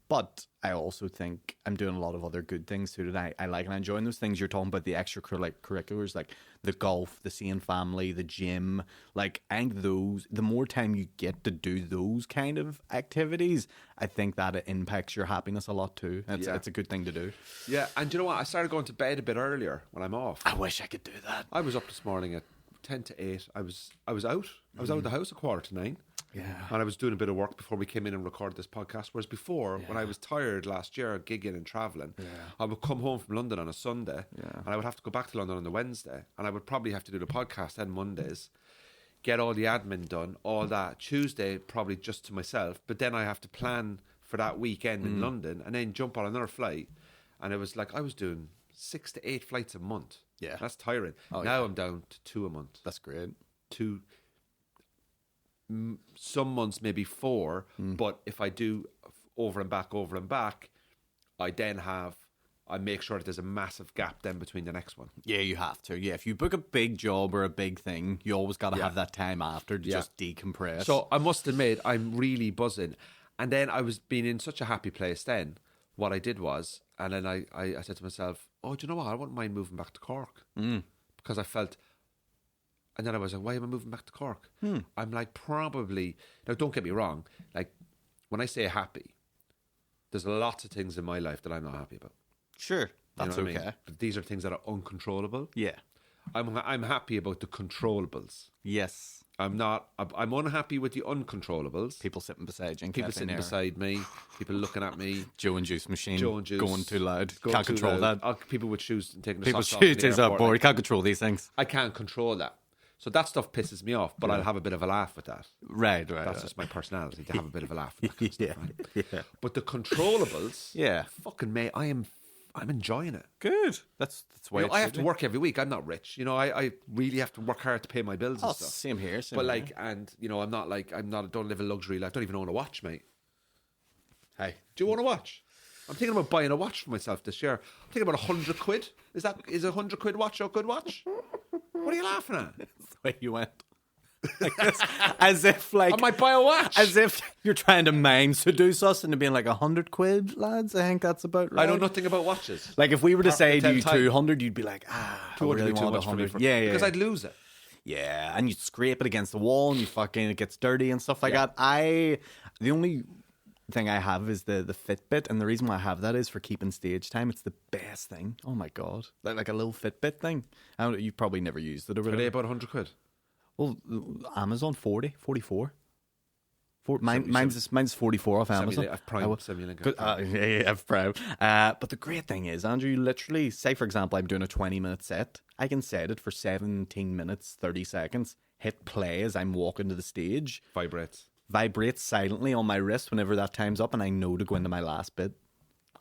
A: But I also think I'm doing a lot of other good things too that I like, and I'm enjoying those things. You're talking about the extracurriculars, like the golf, the seeing family, the gym. Like, I think those, the more time you get to do those kind of activities, I think that it impacts your happiness a lot too. It's a good thing to do.
B: Yeah, and do you know what? I started going to bed a bit earlier when I'm off.
A: I wish I could do that.
B: I was up this morning at 10 to 8. I was out. I was out of the house at 8:45.
A: Yeah.
B: And I was doing a bit of work before we came in and recorded this podcast. Whereas before, when I was tired last year, gigging and travelling, I would come home from London on a Sunday, and I would have to go back to London on the Wednesday, and I would probably have to do the podcast then Mondays, get all the admin done, all that. Tuesday, probably just to myself, but then I have to plan for that weekend in London, and then jump on another flight. And it was like I was doing 6 to 8 flights a month.
A: Yeah.
B: That's tiring. Now I'm down to 2 a month.
A: That's great.
B: 2, some months maybe 4, but if I do over and back, I make sure that there's a massive gap then between the next one.
A: Yeah, you have to. Yeah, if you book a big job or a big thing, you always got to have that time after to just decompress.
B: So I must admit, I'm really buzzing. And then I was being in such a happy place then. What I did was, and then I said to myself, oh, do you know what? I wouldn't mind moving back to Cork. Because I felt... And then I was like, why am I moving back to Cork? I'm like, probably... Now, don't get me wrong. Like, when I say happy, there's lots of things in my life that I'm not happy about.
A: Sure, that's
B: you know
A: okay.
B: I mean? But these are things that are uncontrollable.
A: Yeah.
B: I'm happy about the controllables.
A: Yes.
B: I'm unhappy with the uncontrollables.
A: People sitting beside you.
B: People sitting beside me. People looking at me.
A: Joe and Juice machine.
B: Joe and Juice.
A: Going too loud. Can't control that.
B: People with shoes and taking the
A: People's
B: socks off in
A: shoes
B: the
A: is up,
B: airport.
A: boy. You can't control these things.
B: I can't control that. So that stuff pisses me off, but I'll have a bit of a laugh with that.
A: Right.
B: That's just my personality, to have a bit of a laugh with that kind of stuff, right?
A: Yeah.
B: But the controllables, fucking mate, I'm enjoying it.
A: Good. That's why
B: I have to work every week. I'm not rich. I really have to work hard to pay my bills and stuff.
A: Same here.
B: I'm not, don't live a luxury life. I don't even own a watch, mate. Hey, do you own a watch? I'm thinking about buying a watch for myself this year. I'm thinking about 100 quid. Is a 100 quid watch a good watch? What are you laughing at?
A: That's the way you went. Like this, as if like
B: I might buy a watch.
A: As if you're trying to mind seduce us into being like 100 quid, lads. I think that's about right.
B: I know nothing about watches.
A: Like if we were to say to you 200, you'd be like,
B: 200
A: really
B: would be too
A: want
B: much for me.
A: 100. Yeah,
B: because I'd lose it.
A: Yeah, and you'd scrape it against the wall, and it gets dirty and stuff like that. The only thing I have is the Fitbit, and the reason why I have that is for keeping stage time. It's the best thing. Oh my god, like a little Fitbit thing. You've probably never used it.
B: Are they about 100 quid?
A: Well, Amazon 44. Mine's 44 off Amazon.
B: I've Prime. Semi-link.
A: I've Prime. But the great thing is, Andrew, you literally say, for example, I'm doing a 20-minute set. I can set it for 17 minutes, 30 seconds. Hit play as I'm walking to the stage. Vibrates silently on my wrist whenever that time's up, and I know to go into my last bit.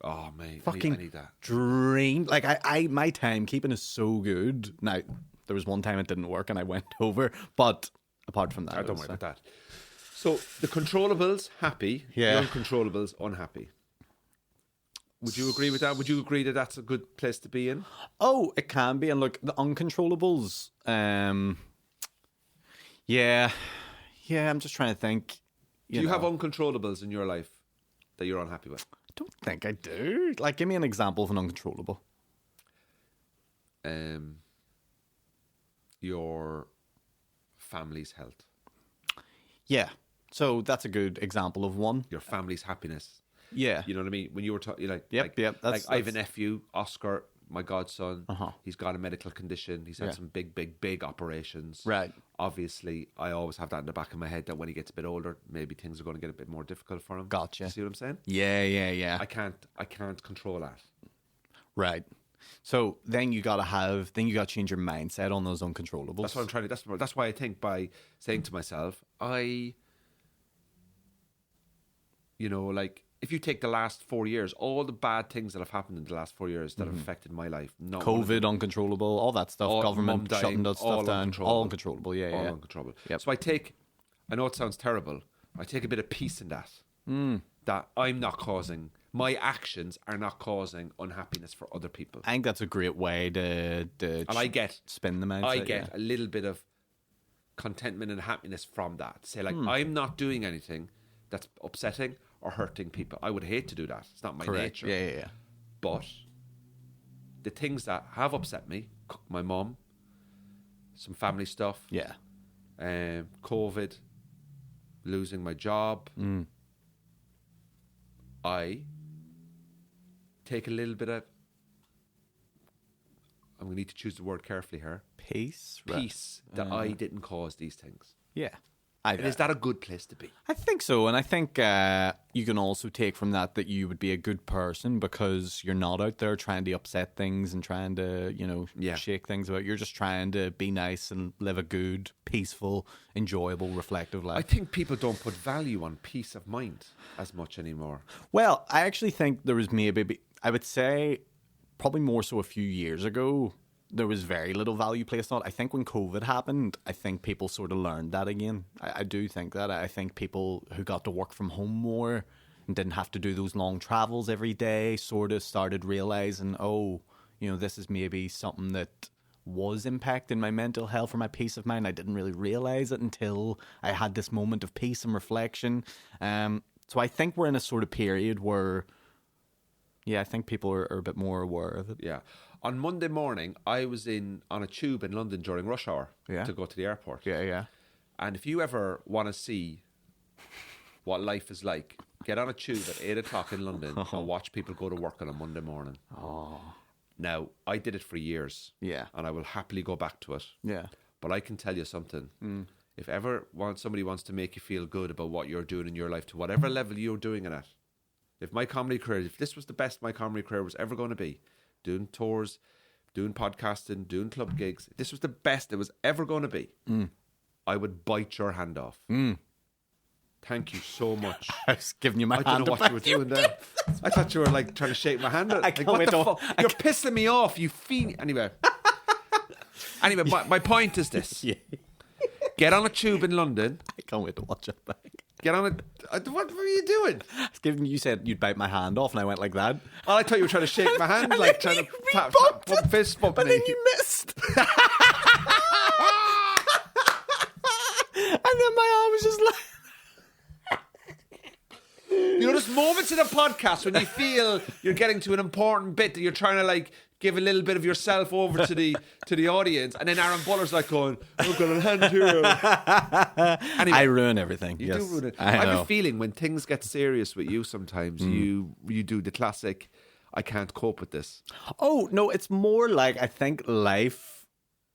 B: Oh, mate.
A: Fucking
B: I need that.
A: Dream. Like, my timekeeping is so good. Now, there was one time it didn't work and I went over, but apart from that,
B: don't worry about that. So the controllables, happy.
A: Yeah.
B: The uncontrollables, unhappy. Would you agree with that? Would you agree that that's a good place to be in?
A: Oh, it can be. And look, the uncontrollables, yeah, I'm just trying to think.
B: Do you have uncontrollables in your life that you're unhappy with?
A: I don't think I do. Like, give me an example of an uncontrollable.
B: Your family's health.
A: Yeah. So that's a good example of one.
B: Your family's happiness.
A: Yeah.
B: You know what I mean? When you were talking,
A: Yep.
B: That's I have a nephew, Oscar, my godson. He's got a medical condition. He's had some big operations.
A: Right.
B: Obviously, I always have that in the back of my head that when he gets a bit older, maybe things are going to get a bit more difficult for him.
A: Gotcha.
B: You see what I'm saying?
A: Yeah.
B: I can't control that.
A: Right. So then you got to change your mindset on those uncontrollables.
B: That's what I'm trying to. That's why I think by saying to myself, if you take the last 4 years, all the bad things that have happened in the last 4 years that have affected my life,
A: COVID uncontrollable, all that stuff, government shutting that stuff down, all uncontrollable. Yeah,
B: all uncontrollable.
A: Yep.
B: So I know it sounds terrible, I take a bit of peace in that. That I'm not causing, my actions are not causing unhappiness for other people.
A: I think that's a great way to spin the mindset.
B: I get a little bit of contentment and happiness from that. Say I'm not doing anything that's upsetting or hurting people. I would hate to do that. It's not my nature.
A: Yeah.
B: But the things that have upset me, my mum, some family stuff, COVID, losing my job, I take a little bit of, I'm going to need to choose the word carefully here.
A: Peace.
B: That I didn't cause these things.
A: Yeah.
B: Is that a good place to be?
A: I think so. And I think you can also take from that you would be a good person because you're not out there trying to upset things and trying to, shake things about. You're just trying to be nice and live a good, peaceful, enjoyable, reflective life.
B: I think people don't put value on peace of mind as much anymore.
A: Well, I actually think there was I would say probably more so a few years ago, there was very little value placed on it. I think when COVID happened, I think people sort of learned that again. I do think that. I think people who got to work from home more and didn't have to do those long travels every day sort of started realizing, this is maybe something that was impacting my mental health or my peace of mind. I didn't really realize it until I had this moment of peace and reflection. So I think we're in a sort of period where, I think people are a bit more aware of it.
B: Yeah. On Monday morning, I was on a tube in London during rush hour to go to the airport.
A: Yeah.
B: And if you ever want to see what life is like, get on a tube at 8 o'clock in London and watch people go to work on a Monday morning.
A: Oh.
B: Now, I did it for years.
A: Yeah.
B: And I will happily go back to it.
A: Yeah.
B: But I can tell you something. If ever somebody wants to make you feel good about what you're doing in your life to whatever level you're doing it at, if this was the best my comedy career was ever going to be, doing tours, doing podcasting, doing club gigs, if this was the best it was ever going to be, I would bite your hand off. Thank you so much.
A: I was giving you my hand.
B: I don't know what you were doing there. I thought you were trying to shake my hand. What the fuck? You're pissing me off, you fiend. Anyway, my point is this. Get on a tube in London.
A: I can't wait to watch it back.
B: Get on it. What were you doing?
A: You said you'd bite my hand off, and I went like that.
B: Oh, I thought you were trying to shake my hand, like trying to fist bump me.
A: But then you missed. And then my arm was just like...
B: There's moments in a podcast when you feel you're getting to an important bit that you're trying to give a little bit of yourself over to the audience, and then Aaron Butler's going, I've got a hand here. Anyway,
A: I ruin everything.
B: You do ruin it. I have a feeling when things get serious with you sometimes, you do the classic, I can't cope with this.
A: Oh, no, it's more like I think life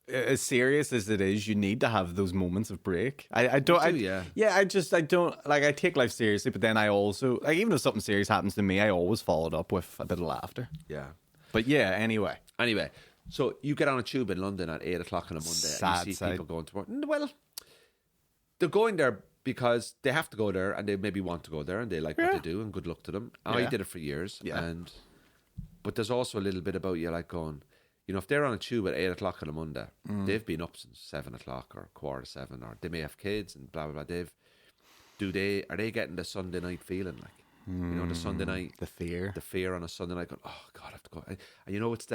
A: as serious as it is, you need to have those moments of break. I don't.
B: yeah.
A: I don't like. I take life seriously, but then I also like, even if something serious happens to me, I always follow it up with a bit of laughter.
B: Yeah.
A: But yeah, anyway,
B: so you get on a tube in London at 8 o'clock on a Monday, and you see people going to work. Well, they're going there because they have to go there, and they maybe want to go there, and they like what they do, and good luck to them. I did it for years, but there's also a little bit about you like going, you know, if they're on a tube at 8 o'clock on a Monday, they've been up since 7 o'clock or 6:45, or they may have kids and blah blah blah. Are they getting the Sunday night feeling like? You know, the Sunday night,
A: the fear
B: on a Sunday night, going, oh God, I have to go. And you know, it's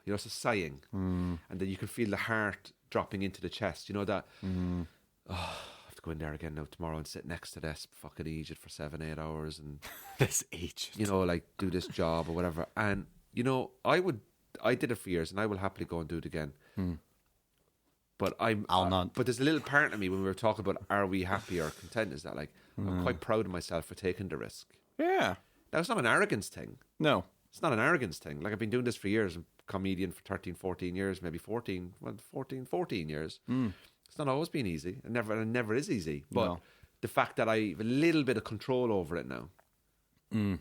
B: it's a sighing, and then you can feel the heart dropping into the chest. You know that, I have to go in there again now tomorrow and sit next to this fucking Egypt for 7-8 hours and
A: this Egypt,
B: you know, like do this job or whatever. And you know, I did it for years, and I will happily go and do it again. But I'll not. But there's a little part of me when we were talking about are we happy or content? Is that like I'm quite proud of myself for taking the risk.
A: Yeah.
B: Now, it's not an arrogance thing.
A: No.
B: It's not an arrogance thing. Like, I've been doing this for years. I'm a comedian for 13, 14 years, maybe 14 years. It's not always been easy. It never is easy. But the fact that I have a little bit of control over it now. And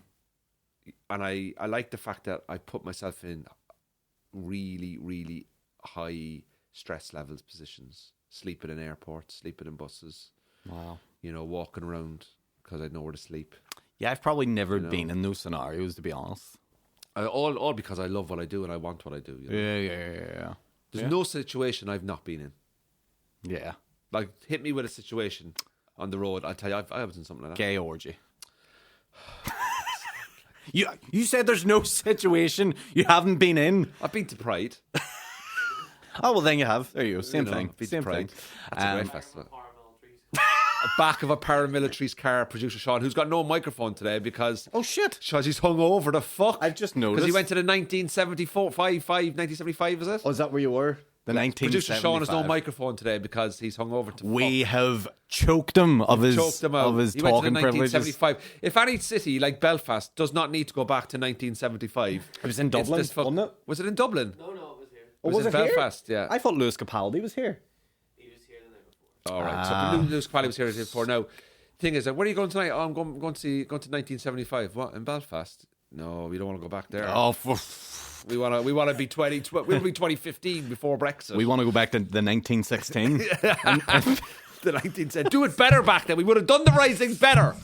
B: I like the fact that I put myself in really, really high stress levels positions. Sleeping in airports, sleeping in buses.
A: Wow. You know,
B: walking around because I know where to sleep.
A: Yeah, I've probably never been in those scenarios, to be honest.
B: All because I love what I do and I want what I do. You know?
A: Yeah.
B: There's no situation I've not been in.
A: Yeah.
B: Like, hit me with a situation on the road, I'll tell you, I was in something like that.
A: Gay orgy. You said there's no situation you haven't been in.
B: I've been to Pride.
A: Oh, well, then you have. There you go. Same thing.
B: Same
A: thing.
B: That's a great festival. Back of a paramilitary's car, producer Sean, who's got no microphone today because...
A: Oh, shit.
B: Because he's hung over the fuck.
A: I've just noticed.
B: Because he went to the 1975, is it?
A: Oh, is that where you were? The 1975.
B: Producer Sean has no microphone today because he's hung over to
A: We have choked him of his talking privileges. He went to the 1975.
B: If any city like Belfast does not need to go back to 1975...
A: It was in Dublin, wasn't it?
B: Was it in Dublin?
C: No, it was here.
B: Was it Belfast?
A: Here?
B: Yeah.
A: I thought Lewis Capaldi was here.
B: All right, so Lewis Capaldi was here the day before. Now, thing is, where are you going tonight? Oh, I'm going to 1975. What, in Belfast? No, we don't want to go back there.
A: Oh,
B: we want to be we'll be 2015 before Brexit.
A: We want to go back to the 1916.
B: The 1910. Do it better back then. We would have done the right things better.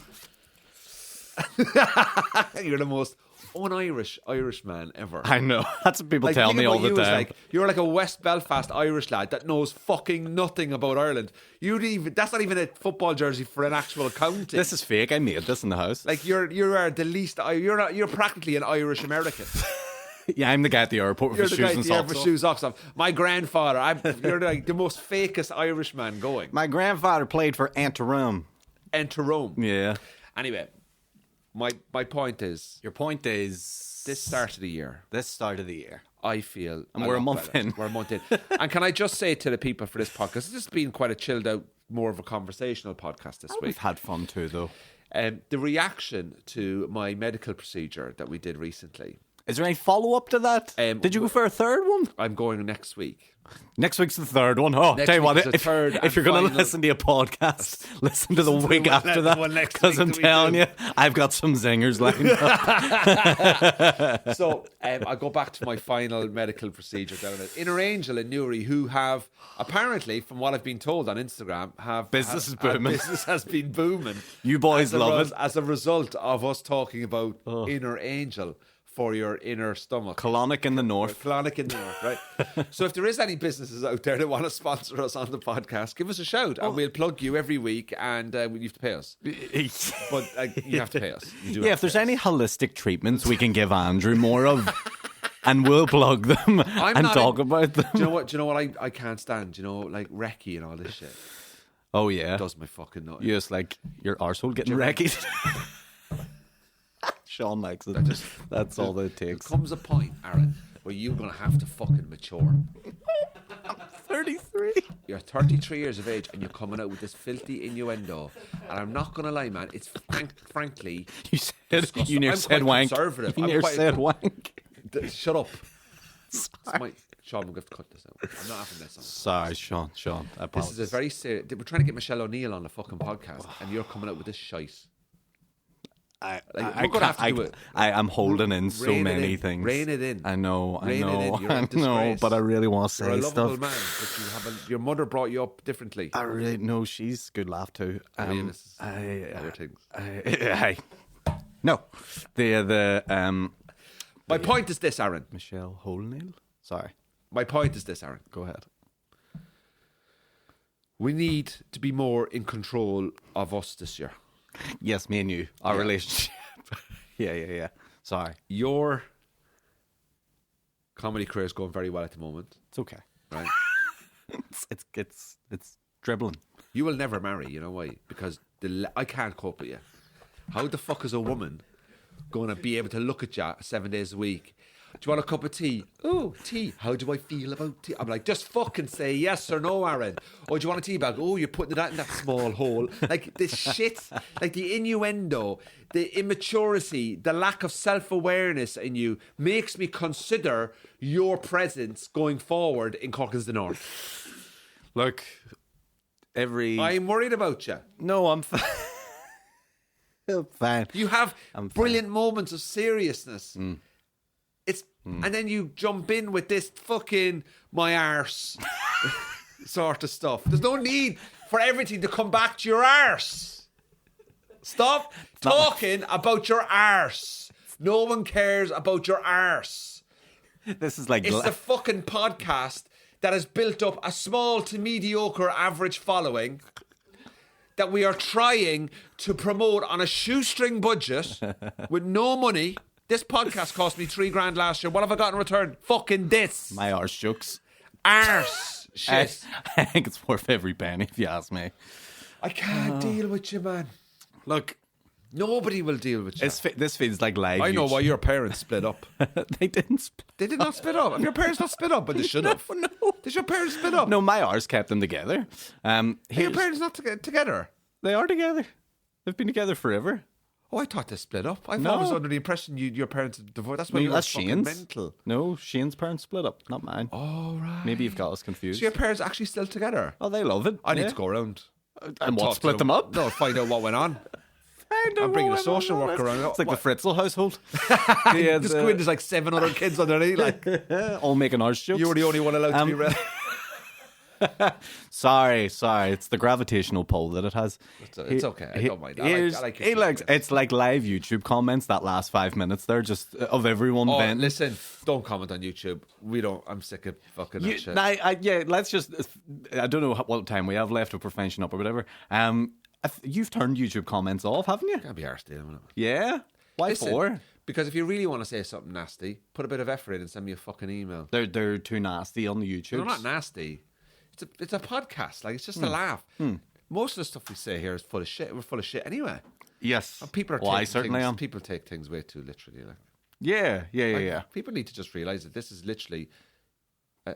B: You're the most un-Irish man ever.
A: I know. That's what people tell me all the time.
B: You're like a West Belfast Irish lad that knows fucking nothing about Ireland. That's not even a football jersey for an actual county.
A: This is fake. I made this in the house.
B: Like you are the least. You're practically an Irish American.
A: Yeah, I'm the guy at the airport with shoes and socks off. My grandfather. You're like the most fakest Irishman going. My grandfather played for Antrim.
B: Yeah. Anyway. My point is...
A: Your point is...
B: This start of the year, I feel...
A: And we're a month in.
B: And can I just say to the people for this podcast, this has been quite a chilled out, more of a conversational podcast this week.
A: We've had fun too, though.
B: The reaction to my medical procedure that we did recently...
A: Is there any follow-up to that? Did you go for a third one?
B: I'm going next week.
A: Next week's the third one. Oh, tell you what, if you're going to listen to a podcast, listen to the week after that. Because I'm telling you, I've got some zingers lined up.
B: So I go back to my final medical procedure down at Inner Angel in Newry, who have apparently, from what I've been told on Instagram,
A: business is booming.
B: Business has been booming.
A: You boys love it.
B: As a result of us talking about Inner Angel. For your inner stomach.
A: Colonic in the north,
B: right? So if there is any businesses out there that want to sponsor us on the podcast, give us a shout and we'll plug you every week and you have to pay us. But you have to pay us.
A: If there's any holistic treatments we can give Andrew more of, and we'll plug them and talk about them.
B: Do you know what I can't stand? Do you know, like Recce and all this shit.
A: Oh yeah.
B: It does my fucking nut.
A: You're just like your arsehole getting Recce'd. Sean likes it. That's all that it takes.
B: There comes a point, Aaron, where you're going to have to fucking mature.
A: I'm 33.
B: You're 33 years of age and you're coming out with this filthy innuendo. And I'm not going to lie, man, it's frankly...
A: You near said wank.
B: Conservative.
A: You near said wank.
B: Shut up. Sean, we're going to cut this out. I'm not having this on.
A: Sorry, Sean. I
B: This is a very serious... We're trying to get Michelle O'Neill on the fucking podcast, and you're coming out with this shite.
A: I
B: we're gonna have to do it.
A: I'm holding in so many things.
B: Rein it in.
A: I know.
B: You're a disgrace.
A: But I really want to
B: You're
A: say
B: a lovable
A: stuff.
B: man, but you haven't. Your mother brought you up differently.
A: I really know she's good laugh too.
B: Other things.
A: No, the
B: My point is this, Aaron.
A: Michelle O'Neill. Sorry,
B: My point is this, Aaron.
A: go ahead.
B: We need to be more in control of us this year.
A: Yes, me and you, our relationship. Yeah. Sorry,
B: Your comedy career is going very well at the moment,
A: it's okay.
B: right?
A: It's dribbling.
B: You will never marry, you know why? Because I can't cope with you. How the fuck is a woman going to be able to look at you 7 days a week? Do you want a cup of tea? Oh, tea. How do I feel about tea? I'm like, just fucking say yes or no, Aaron. Oh, do you want a tea bag? Oh, you're putting that in that small hole. Like this shit, like the innuendo, the immaturity, the lack of self-awareness in you makes me consider your presence going forward in Cork is the North.
A: Look,
B: I'm worried about you.
A: No, I'm fine. I'm fine.
B: You have
A: I'm
B: brilliant moments of seriousness. And then you jump in with this fucking my arse sort of stuff. There's no need for everything to come back to your arse. Stop talking about your arse. No one cares about your arse.
A: This is like
B: It's the fucking podcast that has built up a small to mediocre average following that we are trying to promote on a shoestring budget with no money. This podcast cost me $3,000 last year. What have I got in return? Fucking this.
A: my arse jokes.
B: Arse shit.
A: I think it's worth every penny if you ask me.
B: I can't deal with you, man.
A: Look,
B: Nobody will deal with you.
A: this feels like live.
B: I know
A: YouTube.
B: why your parents split up.
A: They didn't split.
B: They did not split up. Have your parents not split up? But they should have.
A: No.
B: Did your parents split up?
A: No, my ours kept them together.
B: Are your
A: Here's-
B: parents not together?
A: They are together. They've been together forever.
B: Oh, I thought they split up. I
A: No.
B: thought I was under the impression your parents divorced. That's why you were
A: That's
B: fucking
A: Shane's.
B: mental.
A: No, Shane's parents split up, not mine.
B: Oh, right.
A: Maybe you've got us confused.
B: So your parents actually still together?
A: Oh, they love it.
B: I need
A: yeah.
B: to go around.
A: And what,
B: talk to
A: split them up?
B: No, find out what went on. I'm bringing a social worker around.
A: It's like the Fritzl household.
B: This Gwyn, there's like 7 other kids underneath. Like,
A: all making arse jokes.
B: you were the only one allowed to be read.
A: Sorry. It's the gravitational pull that it has.
B: It's okay. I don't mind. I like your feelings.
A: It's like live YouTube comments that last 5 minutes there, just of everyone
B: Oh,
A: venting.
B: listen, don't comment on YouTube. We don't. I'm sick of fucking that shit.
A: Yeah, let's just. I don't know what time we have left, if we're finishing up or whatever. You've turned YouTube comments off, haven't you?
B: Can't be arsed dealing with it.
A: Yeah. Why
B: Listen,
A: for?
B: Because if you really want to say something nasty, put a bit of effort in and send me a fucking email.
A: They're too nasty on the YouTube.
B: They're not nasty. It's a podcast. Like, it's just a laugh. Most of the stuff we say here is full of shit. We're full of shit anyway.
A: Yes.
B: And people are
A: Well, I
B: taking
A: certainly
B: things,
A: am.
B: People take things way too literally. Like,
A: Yeah.
B: People need to just realise that this is literally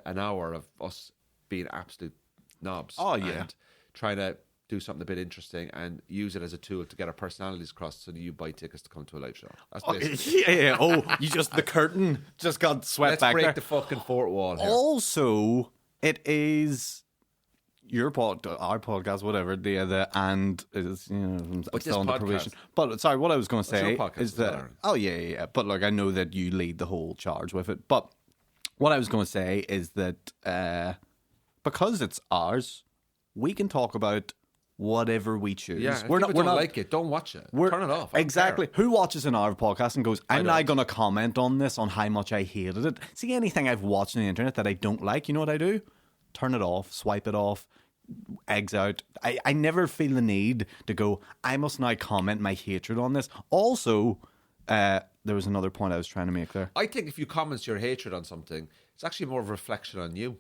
B: an hour of us being absolute knobs.
A: Oh, yeah.
B: And trying to do something a bit interesting and use it as a tool to get our personalities across so that you buy tickets to come to a live show. That's basically.
A: Yeah. Oh, the curtain just got swept
B: Let's
A: back
B: break
A: there.
B: the fucking fourth wall here.
A: Also, it is our podcast, whatever. And it's I'm
B: But
A: still
B: this
A: under
B: podcast-
A: probation. But sorry, what I was going to
B: It's your
A: say
B: podcast
A: is
B: as well,
A: that
B: Aaron.
A: yeah. But look, I know that you lead the whole charge with it. But what I was going to say is that because it's ours, we can talk about whatever we choose.
B: Yeah, if people don't like it, don't watch it. Turn it off. I don't
A: Exactly.
B: care.
A: Who watches an hour podcast and goes, I'm
B: don't.
A: not going to comment on this, on how much I hated it. See, anything I've watched on the internet that I don't like, you know what I do? Turn it off, swipe it off, eggs out. I never feel the need to go, I must now comment my hatred on this. Also, there was another point I was trying to make there.
B: I think if you comment your hatred on something, it's actually more of a reflection on you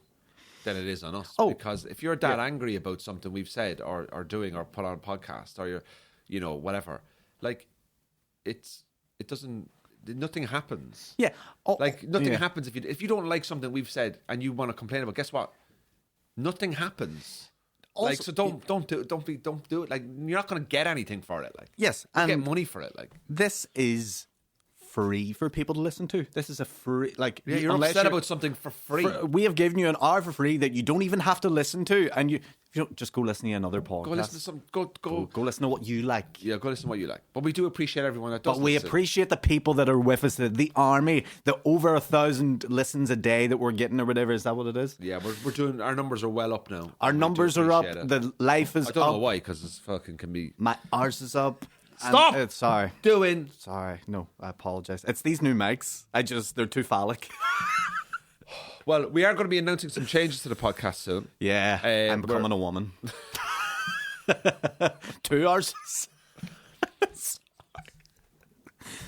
B: than it is on us.
A: Oh.
B: Because if you're that angry about something we've said or doing or put on a podcast or you're, whatever, like nothing happens.
A: Yeah. Oh,
B: Like nothing
A: yeah.
B: happens if you don't like something we've said and you want to complain about. Guess what? Nothing happens.
A: Also-
B: So don't do it. Like, you're not going to get anything for it. Like,
A: Yes.
B: you
A: And
B: get money for it. Like,
A: this is free for people to listen to. This is a free, like,
B: Yeah, you're
A: unless
B: upset about something for free.
A: we have given you an hour for free that you don't even have to listen to, and you don't just go listen to another podcast.
B: Go listen to some. Go
A: listen to what you like.
B: Yeah, go listen to what you like. But we do appreciate everyone that does.
A: But we
B: listen.
A: appreciate the people that are with us, the army, the over 1,000 listens a day that we're getting or whatever. Is that what it is?
B: Yeah, we're doing. Our numbers are well up now.
A: Our numbers are up.
B: It.
A: The life is
B: I
A: up.
B: don't know why, because it's fucking can be.
A: Ours is up.
B: Stop!
A: Sorry. Sorry. No, I apologise. It's these new mics. they're too phallic.
B: Well, we are going to be announcing some changes to the podcast soon.
A: Yeah, I'm becoming a woman. 2 hours.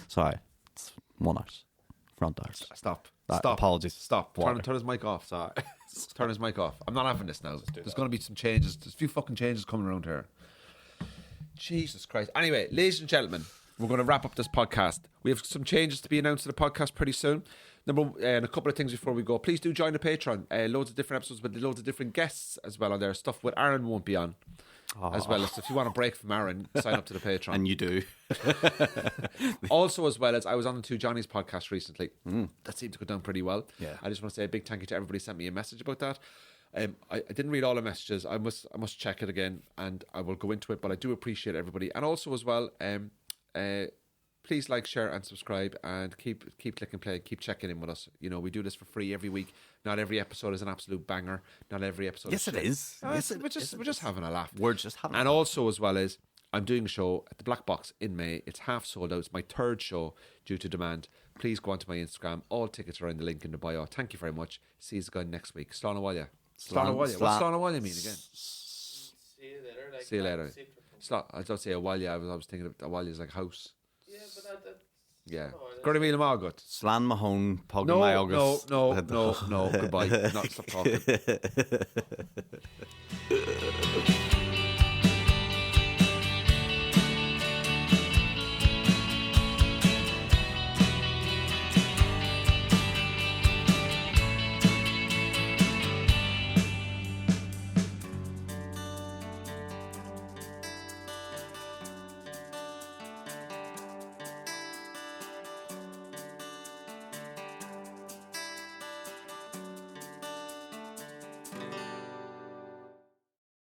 A: Sorry. It's 1 hour. Front hours.
B: Stop.
A: Apologies.
B: Stop. Turn his mic off. Sorry. Turn his mic off. I'm not having this now. There's going to be some changes. There's a few fucking changes coming around here. Jesus Christ. Anyway, ladies and gentlemen, we're going to wrap up this podcast. We have some changes to be announced to the podcast pretty soon. And a couple of things before we go. Please do join the Patreon. Loads of different episodes with loads of different guests as well on there. Stuff with Aaron won't be on. As well as if you want a break from Aaron, sign up to the Patreon.
A: And you do.
B: Also, as well as I was on the Two Johnny's podcast recently. That seemed to go down pretty well.
A: Yeah.
B: I just want to say a big thank you to everybody who sent me a message about that. I didn't read all the messages. I must check it again, and I will go into it. But I do appreciate everybody, and also as well, please like, share, and subscribe, and keep clicking play, keep checking in with us. You know, we do this for free every week. Not every episode is an absolute banger. Not every episode.
A: Yes, it is.
B: We're just having a laugh.
A: We're just having.
B: And also as well as I'm doing a show at the Black Box in May. It's half sold out. It's my third show due to demand. Please go onto my Instagram. All tickets are in the link in the bio. Thank you very much. See you again next week. Slán Abhaile. Slán Abhaile. What's Slán Abhaile mean again?
C: See you later. Like,
B: See you later. I don't say Abhaile. I was thinking of Abhaile is like house.
C: Yeah, but that
B: Yeah. Gurdy Mila Margot.
A: Slán Mahone, Pog
B: No,
A: my August.
B: no. Goodbye. Not stop talking.